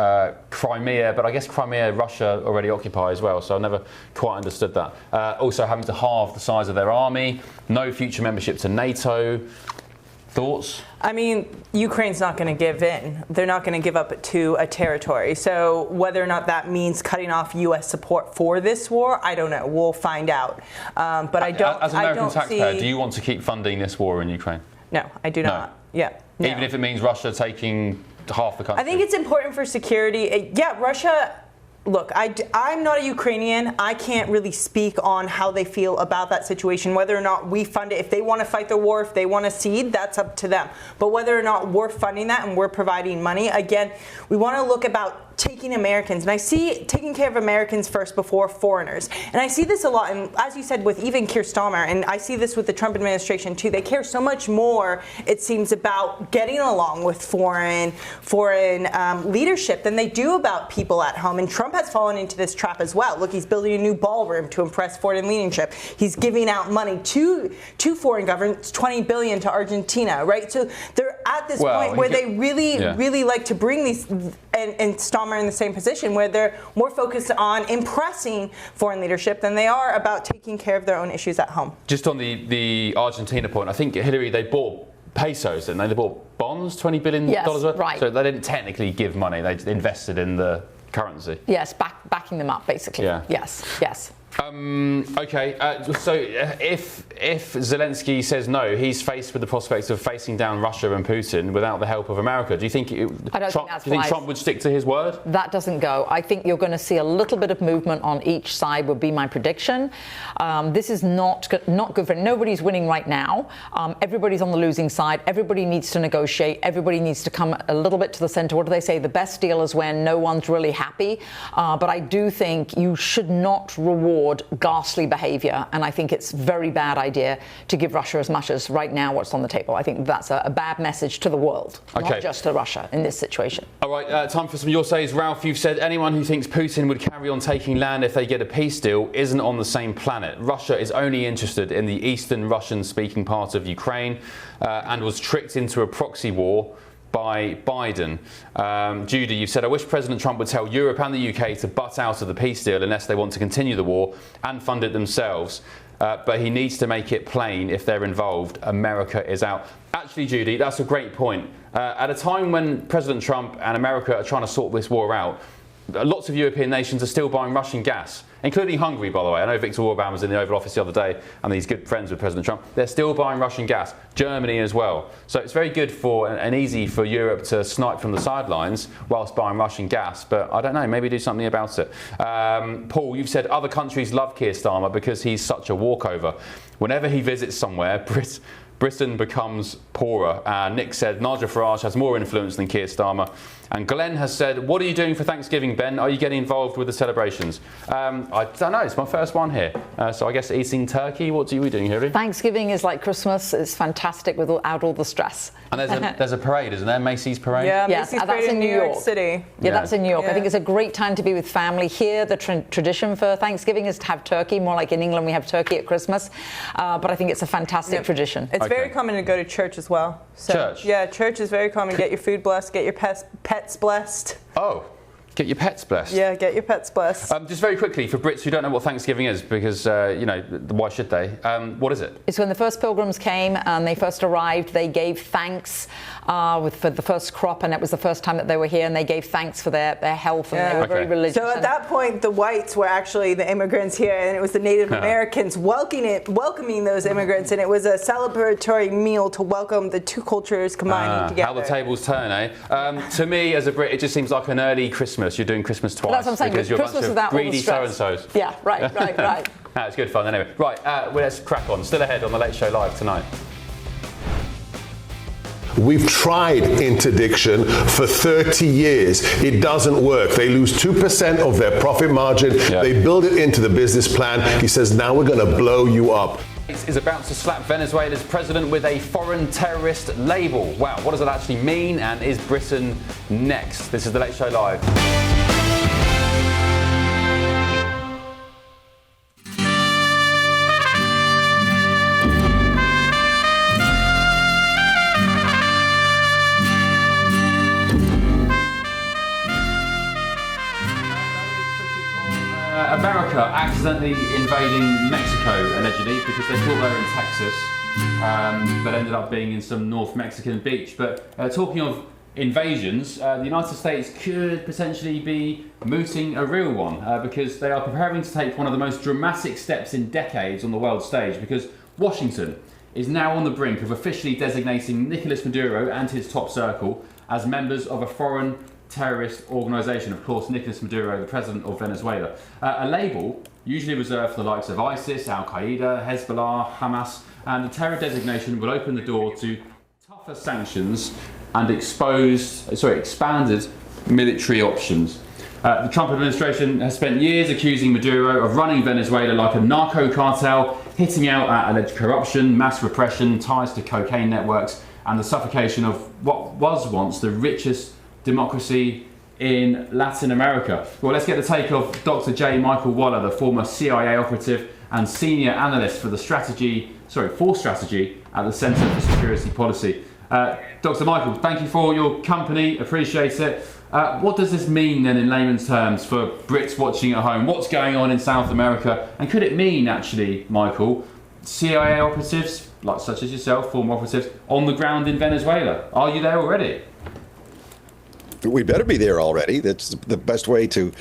Crimea, but I guess Crimea Russia already occupy as well, so I never quite understood that. Also having to halve the size of their army, no future membership to NATO. Thoughts? I mean, Ukraine's not going to give in. They're not going to give up to a territory. So whether or not that means cutting off U.S. support for this war, I don't know. We'll find out. But I don't. As an American taxpayer, do you want to keep funding this war in Ukraine? No, I do not. Yeah. No. Even if it means Russia taking half the country? I think it's important for security. Yeah, Russia. Look, I'm not a Ukrainian. I can't really speak on how they feel about that situation, whether or not we fund it. If they want to fight the war, if they want to cede, that's up to them. But whether or not we're funding that and we're providing money, again, we want to look about taking Americans, and I see taking care of Americans first before foreigners. And I see this a lot, and as you said, with even Keir Starmer, and I see this with the Trump administration too. They care so much more, it seems, about getting along with foreign leadership than they do about people at home. And Trump has fallen into this trap as well. Look, he's building a new ballroom to impress foreign leadership. He's giving out money to foreign governments, $20 billion to Argentina, right? So they're at this point where they really like to bring these, and Starmer in the same position, where they're more focused on impressing foreign leadership than they are about taking care of their own issues at home. Just on the Argentina point, I think Hillary, they bought pesos, didn't they? They bought bonds, $20 billion worth. Right. So they didn't technically give money; they invested in the currency. Yes, backing them up, basically. Yeah. Yes. Okay, so if Zelensky says no, he's faced with the prospect of facing down Russia and Putin without the help of America. Do you think Trump would stick to his word? That doesn't go. I think you're going to see a little bit of movement on each side, would be my prediction. This is not good for nobody's winning right now. Everybody's on the losing side. Everybody needs to negotiate. Everybody needs to come a little bit to the center. What do they say? The best deal is when no one's really happy. But I do think you should not reward ghastly behavior, and I think it's a very bad idea to give Russia as much as right now what's on the table. I think that's a bad message to the world, not just to Russia in this situation. All right, time for some of your says. Ralph, you've said anyone who thinks Putin would carry on taking land if they get a peace deal isn't on the same planet. Russia is only interested in the eastern Russian-speaking part of Ukraine and was tricked into a proxy war by Biden. Judy, you've said, I wish President Trump would tell Europe and the UK to butt out of the peace deal unless they want to continue the war and fund it themselves. But he needs to make it plain if they're involved, America is out. Actually, Judy, that's a great point. At a time when President Trump and America are trying to sort this war out, lots of European nations are still buying Russian gas, including Hungary, by the way. I know Viktor Orban was in the Oval Office the other day and he's good friends with President Trump. They're still buying Russian gas. Germany as well. So it's very good for and easy for Europe to snipe from the sidelines whilst buying Russian gas. But I don't know, maybe do something about it. Paul, you've said other countries love Keir Starmer because he's such a walkover. Whenever he visits somewhere, Britain becomes poorer. Nick said Nigel Farage has more influence than Keir Starmer. And Glenn has said, what are you doing for Thanksgiving, Ben? Are you getting involved with the celebrations? I don't know. It's my first one here. So I guess eating turkey. What are we doing, Hillary? Thanksgiving is like Christmas. It's fantastic without all the stress. And there's a parade, isn't there? Macy's parade? Yeah, Macy's parade in New York City. Yeah, that's in New York. I think it's a great time to be with family. Here, the tradition for Thanksgiving is to have turkey. More like in England, we have turkey at Christmas. But I think it's a fantastic tradition. It's very common to go to church as well. So, church? Yeah, church is very common. Get your food blessed, get your pets blessed. Oh. Get your pets blessed. Yeah, get your pets blessed. Just very quickly, for Brits who don't know what Thanksgiving is, because, why should they? What is it? It's when the first pilgrims came and they first arrived, they gave thanks for the first crop, and it was the first time that they were here, and they gave thanks for their health, and they were very religious. So at that point, the whites were actually the immigrants here, and it was the Native Americans welcoming those immigrants, and it was a celebratory meal to welcome the two cultures combining together. How the tables turn, eh? To me, as a Brit, it just seems like an early Christmas. You're doing Christmas twice. That's what I'm saying. Because you're Christmas a bunch of greedy so-and-sos. Yeah, right. It's good fun anyway. Right, let's crack on. Still ahead on the Late Show Live tonight. We've tried interdiction for 30 years. It doesn't work. They lose 2% of their profit margin. They build it into the business plan. He says, now we're going to blow you up. Is about to slap Venezuela's president with a foreign terrorist label. Wow, what does that actually mean? And is Britain next? This is the Late Show Live. America accidentally invading Mexico, allegedly, because they thought they were in Texas, but ended up being in some North Mexican beach. But talking of invasions, the United States could potentially be mooting a real one, because they are preparing to take one of the most dramatic steps in decades on the world stage, because Washington is now on the brink of officially designating Nicolas Maduro and his top circle as members of a foreign terrorist organisation. Of course, Nicolas Maduro, the president of Venezuela. A label usually reserved for the likes of ISIS, Al-Qaeda, Hezbollah, Hamas, and the terror designation will open the door to tougher sanctions and expanded military options. The Trump administration has spent years accusing Maduro of running Venezuela like a narco cartel, hitting out at alleged corruption, mass repression, ties to cocaine networks, and the suffocation of what was once the richest democracy in Latin America. Well, let's get the take of Dr. J. Michael Waller, the former CIA operative and senior analyst for strategy at the Center for Security Policy. Dr. Michael, thank you for your company, appreciate it. What does this mean then in layman's terms for Brits watching at home? What's going on in South America? And could it mean actually, Michael, CIA operatives, like such as yourself, former operatives, on the ground in Venezuela? Are you there already? We better be there already. That's the best way to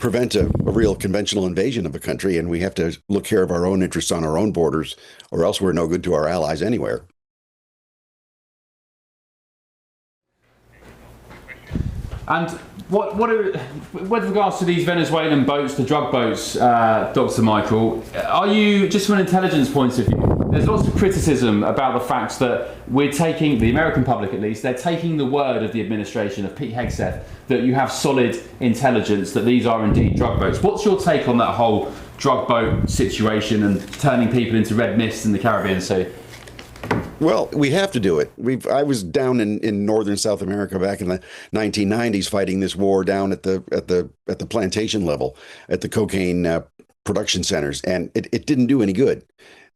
prevent a real conventional invasion of a country, and we have to look care of our own interests on our own borders, or else we're no good to our allies anywhere. And with regards to these Venezuelan boats, the drug boats, Dr. Michael, are you, just from an intelligence point of view, there's lots of criticism about the fact that we're taking, the American public at least, they're taking the word of the administration of Pete Hegseth that you have solid intelligence that these are indeed drug boats. What's your take on that whole drug boat situation and turning people into red mist in the Caribbean Sea? Well, we have to do it. I was down in northern South America back in the 1990s fighting this war down at the plantation level, at the cocaine production centers, and it didn't do any good.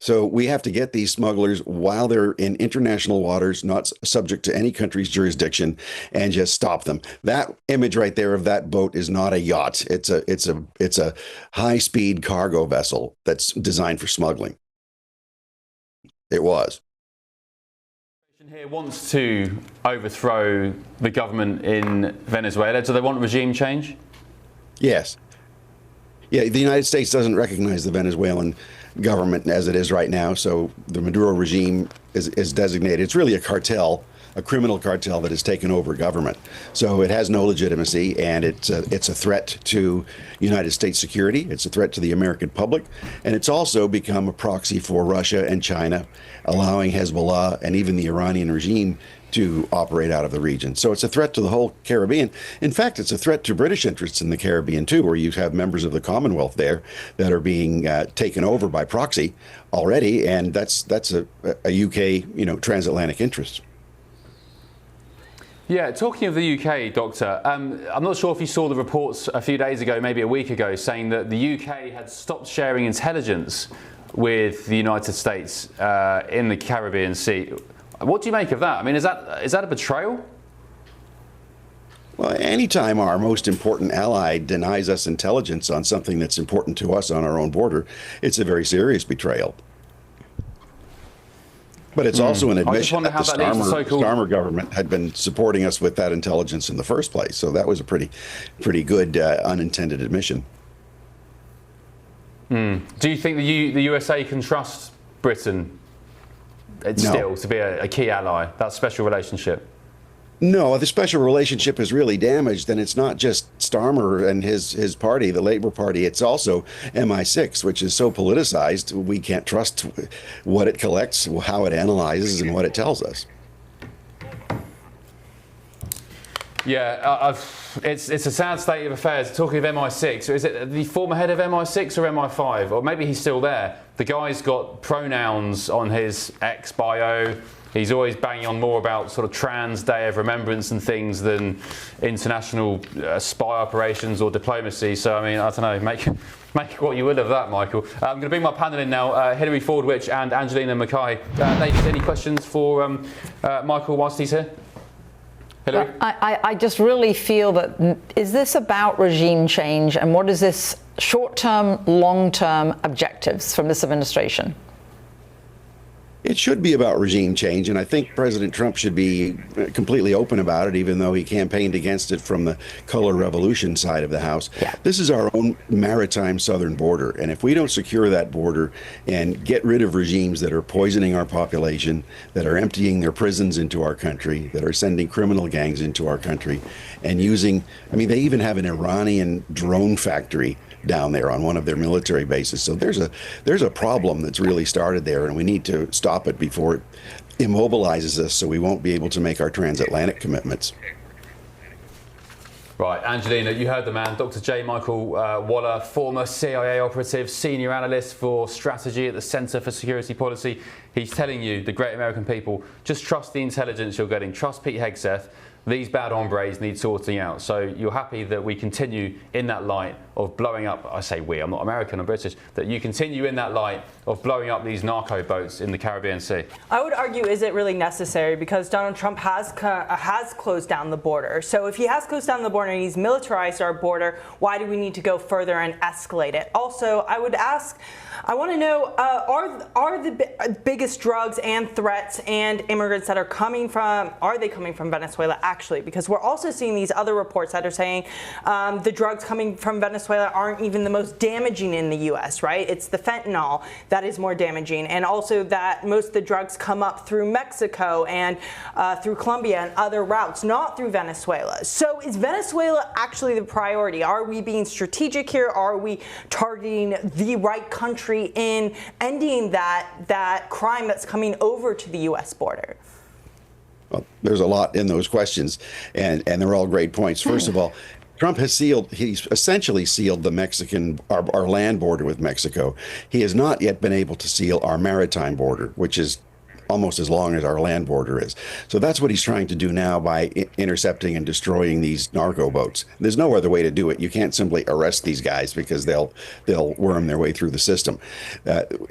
So we have to get these smugglers while they're in international waters, not subject to any country's jurisdiction, and just stop them. That image right there of that boat is not a yacht. It's a high-speed cargo vessel that's designed for smuggling. It was. Here wants to overthrow the government in Venezuela. Do they want regime change? Yes. Yeah, the United States doesn't recognize the Venezuelan government as it is right now, so the Maduro regime is designated. It's really a cartel, a criminal cartel that has taken over government. So it has no legitimacy, and it's a threat to United States security. It's a threat to the American public, and it's also become a proxy for Russia and China, allowing Hezbollah and even the Iranian regime to operate out of the region. So it's a threat to the whole Caribbean. In fact, it's a threat to British interests in the Caribbean too, where you have members of the Commonwealth there that are being taken over by proxy already, and that's a UK transatlantic interest. Yeah, talking of the UK, Doctor, I'm not sure if you saw the reports a few days ago, maybe a week ago, saying that the UK had stopped sharing intelligence with the United States in the Caribbean Sea. What do you make of that? I mean, is that a betrayal? Well, anytime our most important ally denies us intelligence on something that's important to us on our own border, it's a very serious betrayal. But it's also an admission that the Starmer government had been supporting us with that intelligence in the first place. So that was a pretty good unintended admission. Do you think the USA can trust Britain still to be a key ally, that special relationship? No, the special relationship is really damaged, and it's not just Starmer and his party, the Labour Party. It's also MI6, which is so politicized, we can't trust what it collects, how it analyzes, and what it tells us. Yeah, it's a sad state of affairs. Talking of MI6, is it the former head of MI6 or MI5? Or maybe he's still there. The guy's got pronouns on his X bio. He's always banging on more about sort of trans Day of Remembrance and things than international spy operations or diplomacy. So, I mean, I don't know, make what you will of that, Michael. I'm going to bring my panel in now, Hilary Fordwich and Angelina Mackay. Ladies, any questions for Michael whilst he's here? Hilary? I just really feel that, is this about regime change, and what is this short-term, long-term objectives from this administration? It should be about regime change, and I think President Trump should be completely open about it, even though he campaigned against it from the color revolution side of the House. Yeah. This is our own maritime southern border, and if we don't secure that border and get rid of regimes that are poisoning our population, that are emptying their prisons into our country, that are sending criminal gangs into our country, and using, I mean, they even have an Iranian drone factory down there on one of their military bases. So there's a problem that's really started there, and we need to stop it before it immobilizes us, so we won't be able to make our transatlantic commitments. Right, Angelina, you heard the man, Dr. J. Michael Waller, former CIA operative, senior analyst for strategy at the Centre for Security Policy. He's telling you, the great American people, just trust the intelligence you're getting. Trust Pete Hegseth. These bad hombres need sorting out. So you're happy that we continue in that light of blowing up, I say we, I'm not American, I'm British, that you continue in that light of blowing up these narco boats in the Caribbean Sea? I would argue, is it really necessary? Because Donald Trump has closed down the border. So if he has closed down the border and he's militarized our border, why do we need to go further and escalate it? Also, I would ask, I want to know, are the biggest drugs and threats and immigrants that are coming from, are they coming from Venezuela actually? Because we're also seeing these other reports that are saying the drugs coming from Venezuela aren't even the most damaging in the U.S., right? It's the fentanyl that is more damaging. And also that most of the drugs come up through Mexico and through Colombia and other routes, not through Venezuela. So is Venezuela actually the priority? Are we being strategic here? Are we targeting the right country in ending that crime that's coming over to the U.S. border? Well, there's a lot in those questions, and they're all great points. First of all, Trump has he's essentially sealed the our land border with Mexico. He has not yet been able to seal our maritime border, which is almost as long as our land border is. So that's what he's trying to do now by intercepting and destroying these narco boats. There's no other way to do it. You can't simply arrest these guys because they'll worm their way through the system.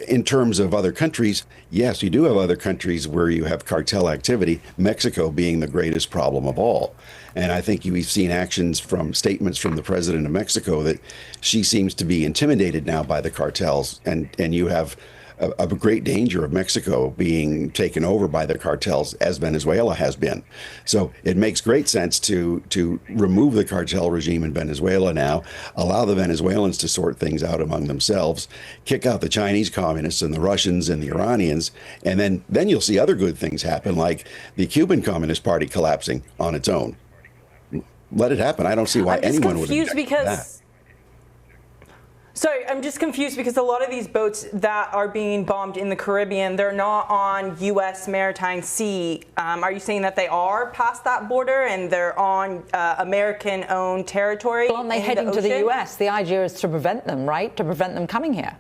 In terms of other countries, yes, you do have other countries where you have cartel activity, Mexico being the greatest problem of all. And I think we've seen statements from the president of Mexico that she seems to be intimidated now by the cartels, and you have a great danger of Mexico being taken over by the cartels, as Venezuela has been. So it makes great sense to remove the cartel regime in Venezuela now, allow the Venezuelans to sort things out among themselves, kick out the Chinese communists and the Russians and the Iranians, and then you'll see other good things happen, like the Cuban Communist Party collapsing on its own. Let it happen. I don't see why anyone would object to that. Sorry, I'm just confused because a lot of these boats that are being bombed in the Caribbean, they're not on U.S. maritime sea. Are you saying that they are past that border and they're on American-owned territory? Well, aren't they heading to the U.S.? The idea is to prevent them, right? To prevent them coming here.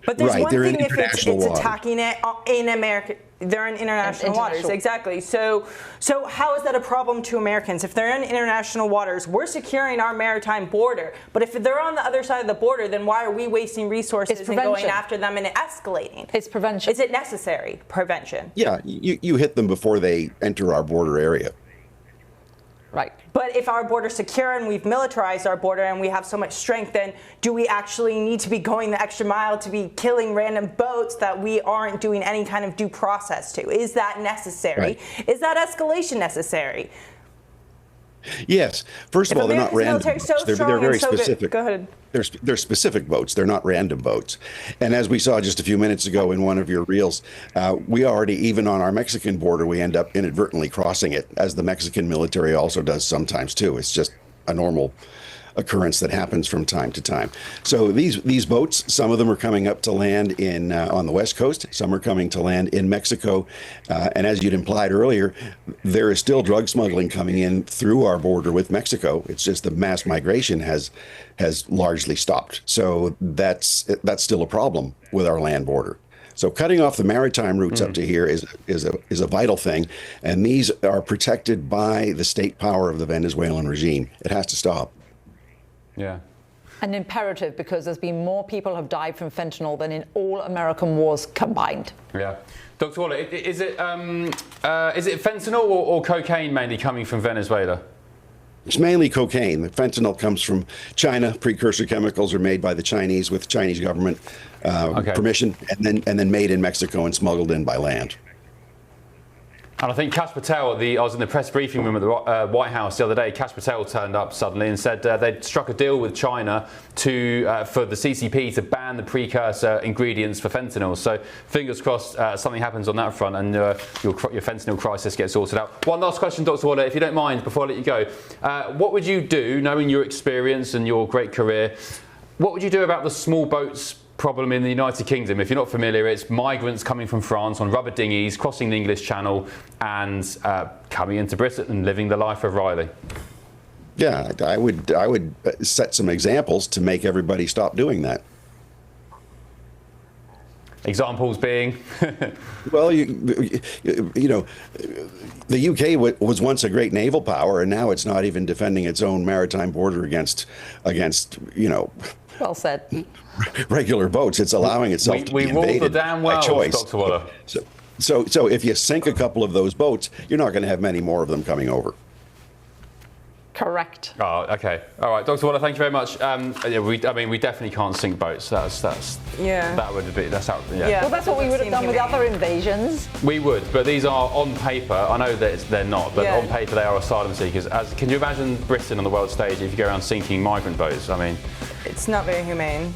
But there's one thing if it's attacking it in America. They're in international waters, exactly. So how is that a problem to Americans? If they're in international waters, we're securing our maritime border. But if they're on the other side of the border, then why are we wasting resources and going after them and escalating? It's prevention. Is it necessary? Prevention. Yeah, you hit them before they enter our border area. Right. But if our border's secure and we've militarized our border and we have so much strength, then do we actually need to be going the extra mile to be killing random boats that we aren't doing any kind of due process to? Is that necessary? Right. Is that escalation necessary? Yes. First of all, they're not random boats. They're very specific. Go ahead. They're specific boats. They're not random boats. And as we saw just a few minutes ago in one of your reels, we already, even on our Mexican border, we end up inadvertently crossing it, as the Mexican military also does sometimes too. It's just a normal occurrence that happens from time to time. So these boats, some of them are coming up to land on the West Coast. Some are coming to land in Mexico. And as you'd implied earlier, there is still drug smuggling coming in through our border with Mexico. It's just the mass migration has largely stopped. So that's still a problem with our land border. So cutting off the maritime routes up to here is a vital thing, and these are protected by the state power of the Venezuelan regime. It has to stop. Yeah. An imperative, because there's been more people have died from fentanyl than in all American wars combined. Yeah. Dr. Waller, is it fentanyl or cocaine mainly coming from Venezuela? It's mainly cocaine. The fentanyl comes from China. Precursor chemicals are made by the Chinese with Chinese government permission, and then made in Mexico and smuggled in by land. And I think Kash Patel, I was in the press briefing room at the White House the other day. Kash Patel turned up suddenly and said they'd struck a deal with China for the CCP to ban the precursor ingredients for fentanyl. So fingers crossed something happens on that front and your fentanyl crisis gets sorted out. One last question, Dr. Waller, if you don't mind, before I let you go. What would you do, knowing your experience and your great career, what would you do about the small boats problem in the United Kingdom? If you're not familiar, it's migrants coming from France on rubber dinghies, crossing the English Channel and coming into Britain and living the life of Riley. Yeah, I would set some examples to make everybody stop doing that. Examples being? Well, you know, the UK was once a great naval power, and now it's not even defending its own maritime border against Well said. regular boats. It's allowing itself to be invaded ruled the damn by well, choice. Dr. Waller. So if you sink a couple of those boats, you're not going to have many more of them coming over. Correct. Oh, okay. All right, Dr. Waller, thank you very much. We definitely can't sink boats. That's out. Yeah. Well, that's what we would have done with other invasions. We would, but these are on paper. I know that they're not, but on paper they are asylum seekers. Can you imagine Britain on the world stage if you go around sinking migrant boats? I mean, it's not very humane.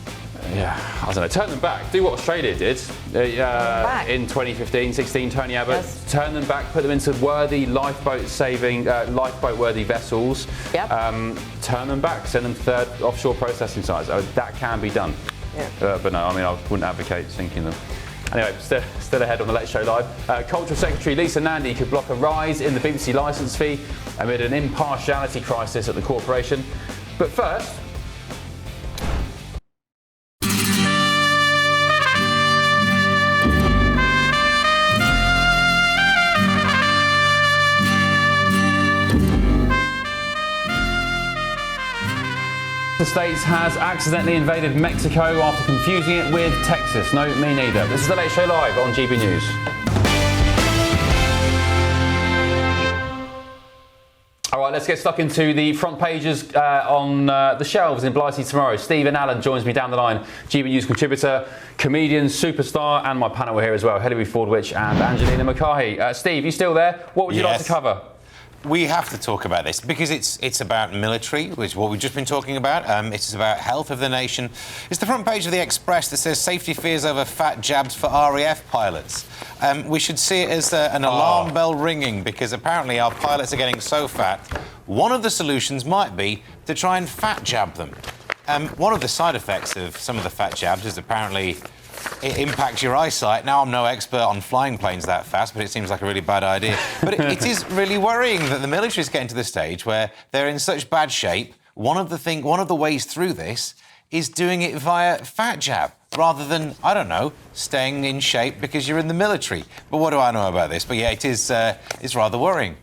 Yeah, I don't know. Turn them back. Do what Australia did in 2015-16. Tony Abbott. Yes. Turn them back. Put them into worthy lifeboat-worthy vessels. Yep. Turn them back. Send them to third offshore processing sites. That can be done. Yeah. But no, I mean, I wouldn't advocate sinking them. Anyway, still ahead on the Let's Show Live. Cultural Secretary Lisa Nandy could block a rise in the BBC licence fee amid an impartiality crisis at the corporation. But first. The States has accidentally invaded Mexico after confusing it with Texas. No, me neither. This is the Late Show Live on GB News. All right, let's get stuck into the front pages on the shelves in Blighty tomorrow. Stephen Allen joins me down the line, GB News contributor, comedian, superstar, and my panel here as well, Hilary Fordwich and Angelina McCarthy. Steve, you still there? What would you like to cover? We have to talk about this because it's about military, which is what we've just been talking about. It's about health of the nation. It's the front page of the Express that says safety fears over fat jabs for RAF pilots. We should see it as an alarm bell ringing because apparently our pilots are getting so fat. One of the solutions might be to try and fat jab them. One of the side effects of some of the fat jabs is apparently it impacts your eyesight. Now, I'm no expert on flying planes that fast, but it seems like a really bad idea. But it is really worrying that the military is getting to the stage where they're in such bad shape. One of the ways through this is doing it via fat jab, rather than, I don't know, staying in shape because you're in the military. But what do I know about this? But yeah, it's rather worrying.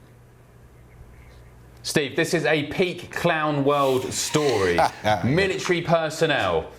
Steve, this is a peak clown world story. Military personnel,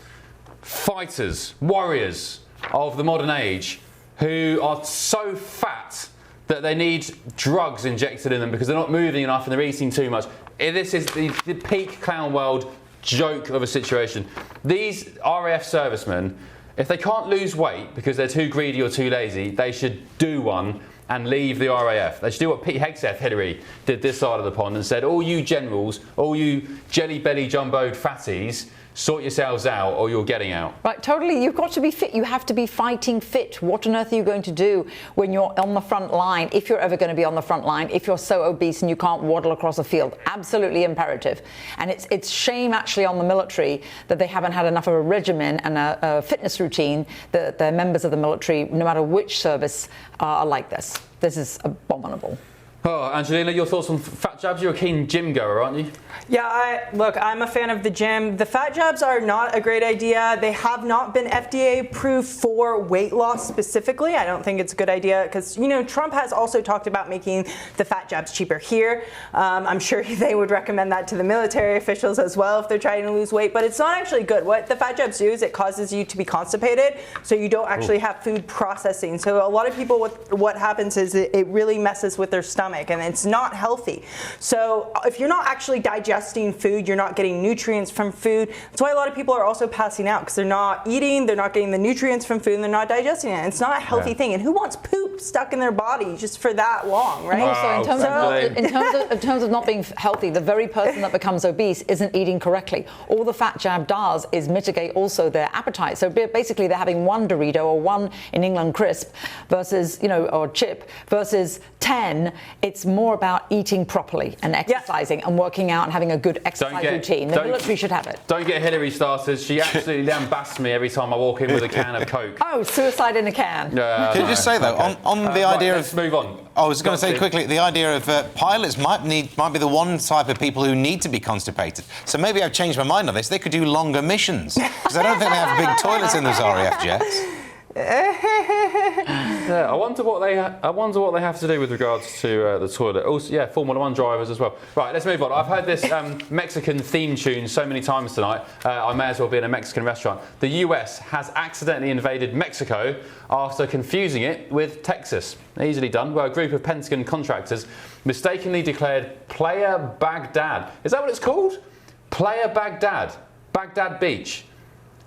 fighters, warriors of the modern age who are so fat that they need drugs injected in them because they're not moving enough and they're eating too much. This is the peak clown world joke of a situation. These RAF servicemen, if they can't lose weight because they're too greedy or too lazy, they should do one and leave the RAF. They should do what Pete Hegseth, Hillary, did this side of the pond and said, all you generals, all you jelly belly jumboed fatties, sort yourselves out or you're getting out. Right, totally. You've got to be fit. You have to be fighting fit. What on earth are you going to do when you're on the front line, if you're ever going to be on the front line, if you're so obese and you can't waddle across a field? Absolutely imperative. And it's shame actually on the military that they haven't had enough of a regimen and a fitness routine that the members of the military, no matter which service, are like this. This is abominable. Oh, Angelina, your thoughts on fat jabs? You're a keen gym goer, aren't you? Yeah, look, I'm a fan of the gym. The fat jabs are not a great idea. They have not been FDA approved for weight loss specifically. I don't think it's a good idea because, Trump has also talked about making the fat jabs cheaper here. I'm sure they would recommend that to the military officials as well if they're trying to lose weight, but it's not actually good. What the fat jabs do is it causes you to be constipated, so you don't actually have food processing. So a lot of people, what happens is it really messes with their stomach and it's not healthy. So if you're not actually digesting food, you're not getting nutrients from food. That's why a lot of people are also passing out because they're not eating, they're not getting the nutrients from food, and they're not digesting it. It's not a healthy thing. And who wants poop stuck in their body just for that long, right? Also, in terms of not being healthy, the very person that becomes obese isn't eating correctly. All the fat jab does is mitigate also their appetite. So basically, they're having one Dorito or one in England crisp versus, or chip versus 10 It's more about eating properly and exercising and working out and having a good exercise routine. The military should have it. Don't get Hillary started. She absolutely lambasts me every time I walk in with a can of Coke. Oh, suicide in a can. Can you just say, though, on the idea let's move on. I was going to say quickly, the idea of pilots might be the one type of people who need to be constipated. So maybe I've changed my mind on this. They could do longer missions. Because I don't think they have big toilets in those RAF jets. Yeah, I wonder what they have to do with regards to the toilet. Also, Formula One drivers as well. Right, let's move on. I've heard this Mexican theme tune so many times tonight. I may as well be in a Mexican restaurant. The US has accidentally invaded Mexico after confusing it with Texas. Easily done. Where a group of Pentagon contractors mistakenly declared Playa Baghdad. Is that what it's called? Playa Baghdad. Baghdad Beach.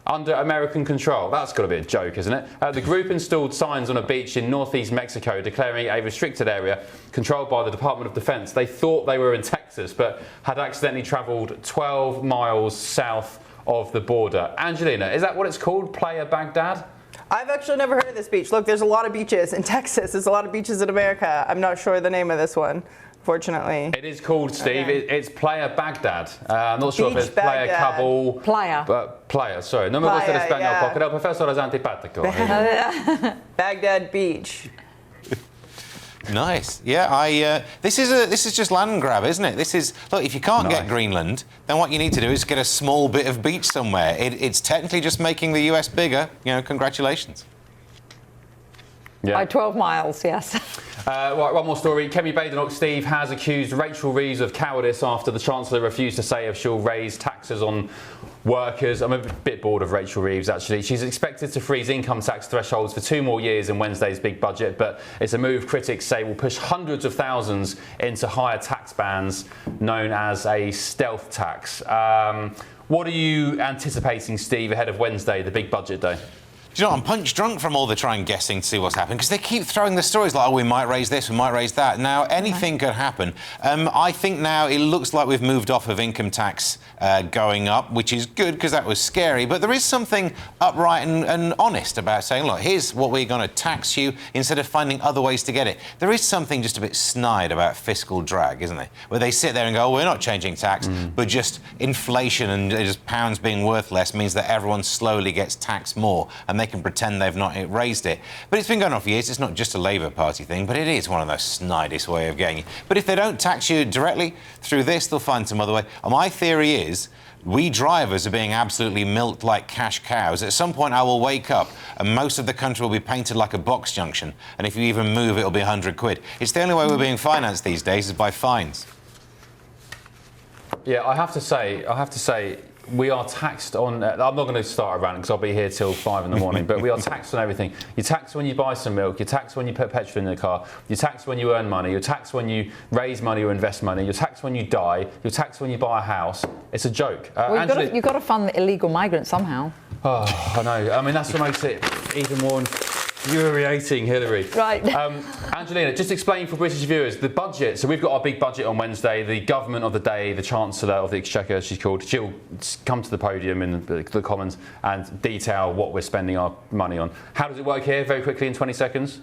Under American control. That's got to be a joke, isn't it? The group installed signs on a beach in northeast Mexico declaring a restricted area controlled by the Department of Defense. They thought they were in Texas, but had accidentally travelled 12 miles south of the border. Angelina, is that what it's called? Playa Baghdad? I've actually never heard of this beach. Look, there's a lot of beaches in Texas. There's a lot of beaches in America. I'm not sure the name of this one, fortunately. It is called, Steve. It's Playa Baghdad. I'm not sure if it's Playa Baghdad. Kabul. Playa. Playa, sorry. No me gusta el español porque el profesor es antipático. Baghdad Beach. Nice. Yeah, this is just land grab, isn't it? This is, look, if you can't get Greenland, then what you need to do is get a small bit of beach somewhere. It's technically just making the US bigger. Congratulations. Yeah. By 12 miles, yes. Right, one more story. Kemi Badenoch, Steve, has accused Rachel Reeves of cowardice after the Chancellor refused to say if she'll raise taxes on workers. I'm a bit bored of Rachel Reeves, actually. She's expected to freeze income tax thresholds for 2 more years in Wednesday's big budget, but it's a move critics say will push hundreds of thousands into higher tax bands known as a stealth tax. What are you anticipating, Steve, ahead of Wednesday, the big budget day? Do you know, I'm punch drunk from all the trying guessing to see what's happening, because they keep throwing the stories like, oh, we might raise this, we might raise that. Now, anything could happen. I think now it looks like we've moved off of income tax going up, which is good because that was scary. But there is something upright and honest about saying, look, here's what we're going to tax you instead of finding other ways to get it. There is something just a bit snide about fiscal drag, isn't there? Where they sit there and go, oh, we're not changing tax, but just inflation and just pounds being worth less means that everyone slowly gets taxed more, and they can pretend they've not raised it. But it's been going on for years. It's not just a Labour Party thing, but it is one of those snidest way of getting it. But if they don't tax you directly through this, they'll find some other way. And my theory is we drivers are being absolutely milked like cash cows. At some point I will wake up and most of the country will be painted like a box junction, and if you even move it'll be 100 quid. It's the only way we're being financed these days is by fines. Yeah, I have to say, we are taxed on. I'm not going to start a rant because I'll be here till 5 in the morning. But we are taxed on everything. You're taxed when you buy some milk. You're taxed when you put petrol in the car. You're taxed when you earn money. You're taxed when you raise money or invest money. You're taxed when you die. You're taxed when you buy a house. It's a joke. Well, you've got to fund the illegal migrants somehow. Oh, I know. I mean, that's what makes it even more infuriating, Hillary. Right. Angelina, just explain for British viewers the budget. So we've got our big budget on Wednesday. The government of the day, the Chancellor of the Exchequer, she's called, she'll come to the podium in the Commons and detail what we're spending our money on. How does it work here? Very quickly in 20 seconds.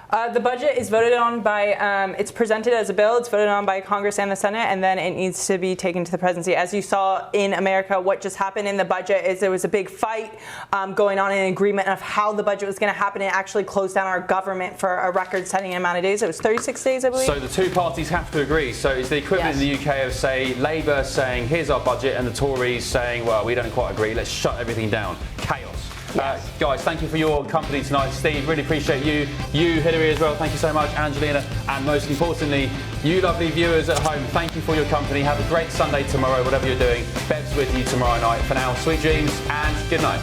The budget is voted on by, it's presented as a bill, it's voted on by Congress and the Senate, and then it needs to be taken to the presidency. As you saw in America, what just happened in the budget is there was a big fight going on in agreement of how the budget was going to happen. It actually closed down our government for a record-setting amount of days. It was 36 days, I believe. So the two parties have to agree. So it's the equivalent in the UK of, say, Labour saying, here's our budget, and the Tories saying, well, we don't quite agree, let's shut everything down. Chaos. Yes. Guys, thank you for your company tonight. Steve, really appreciate you. You, Hillary, as well. Thank you so much. Angelina, and most importantly, you lovely viewers at home, thank you for your company. Have a great Sunday tomorrow, whatever you're doing. Bev's with you tomorrow night. For now, sweet dreams and good night.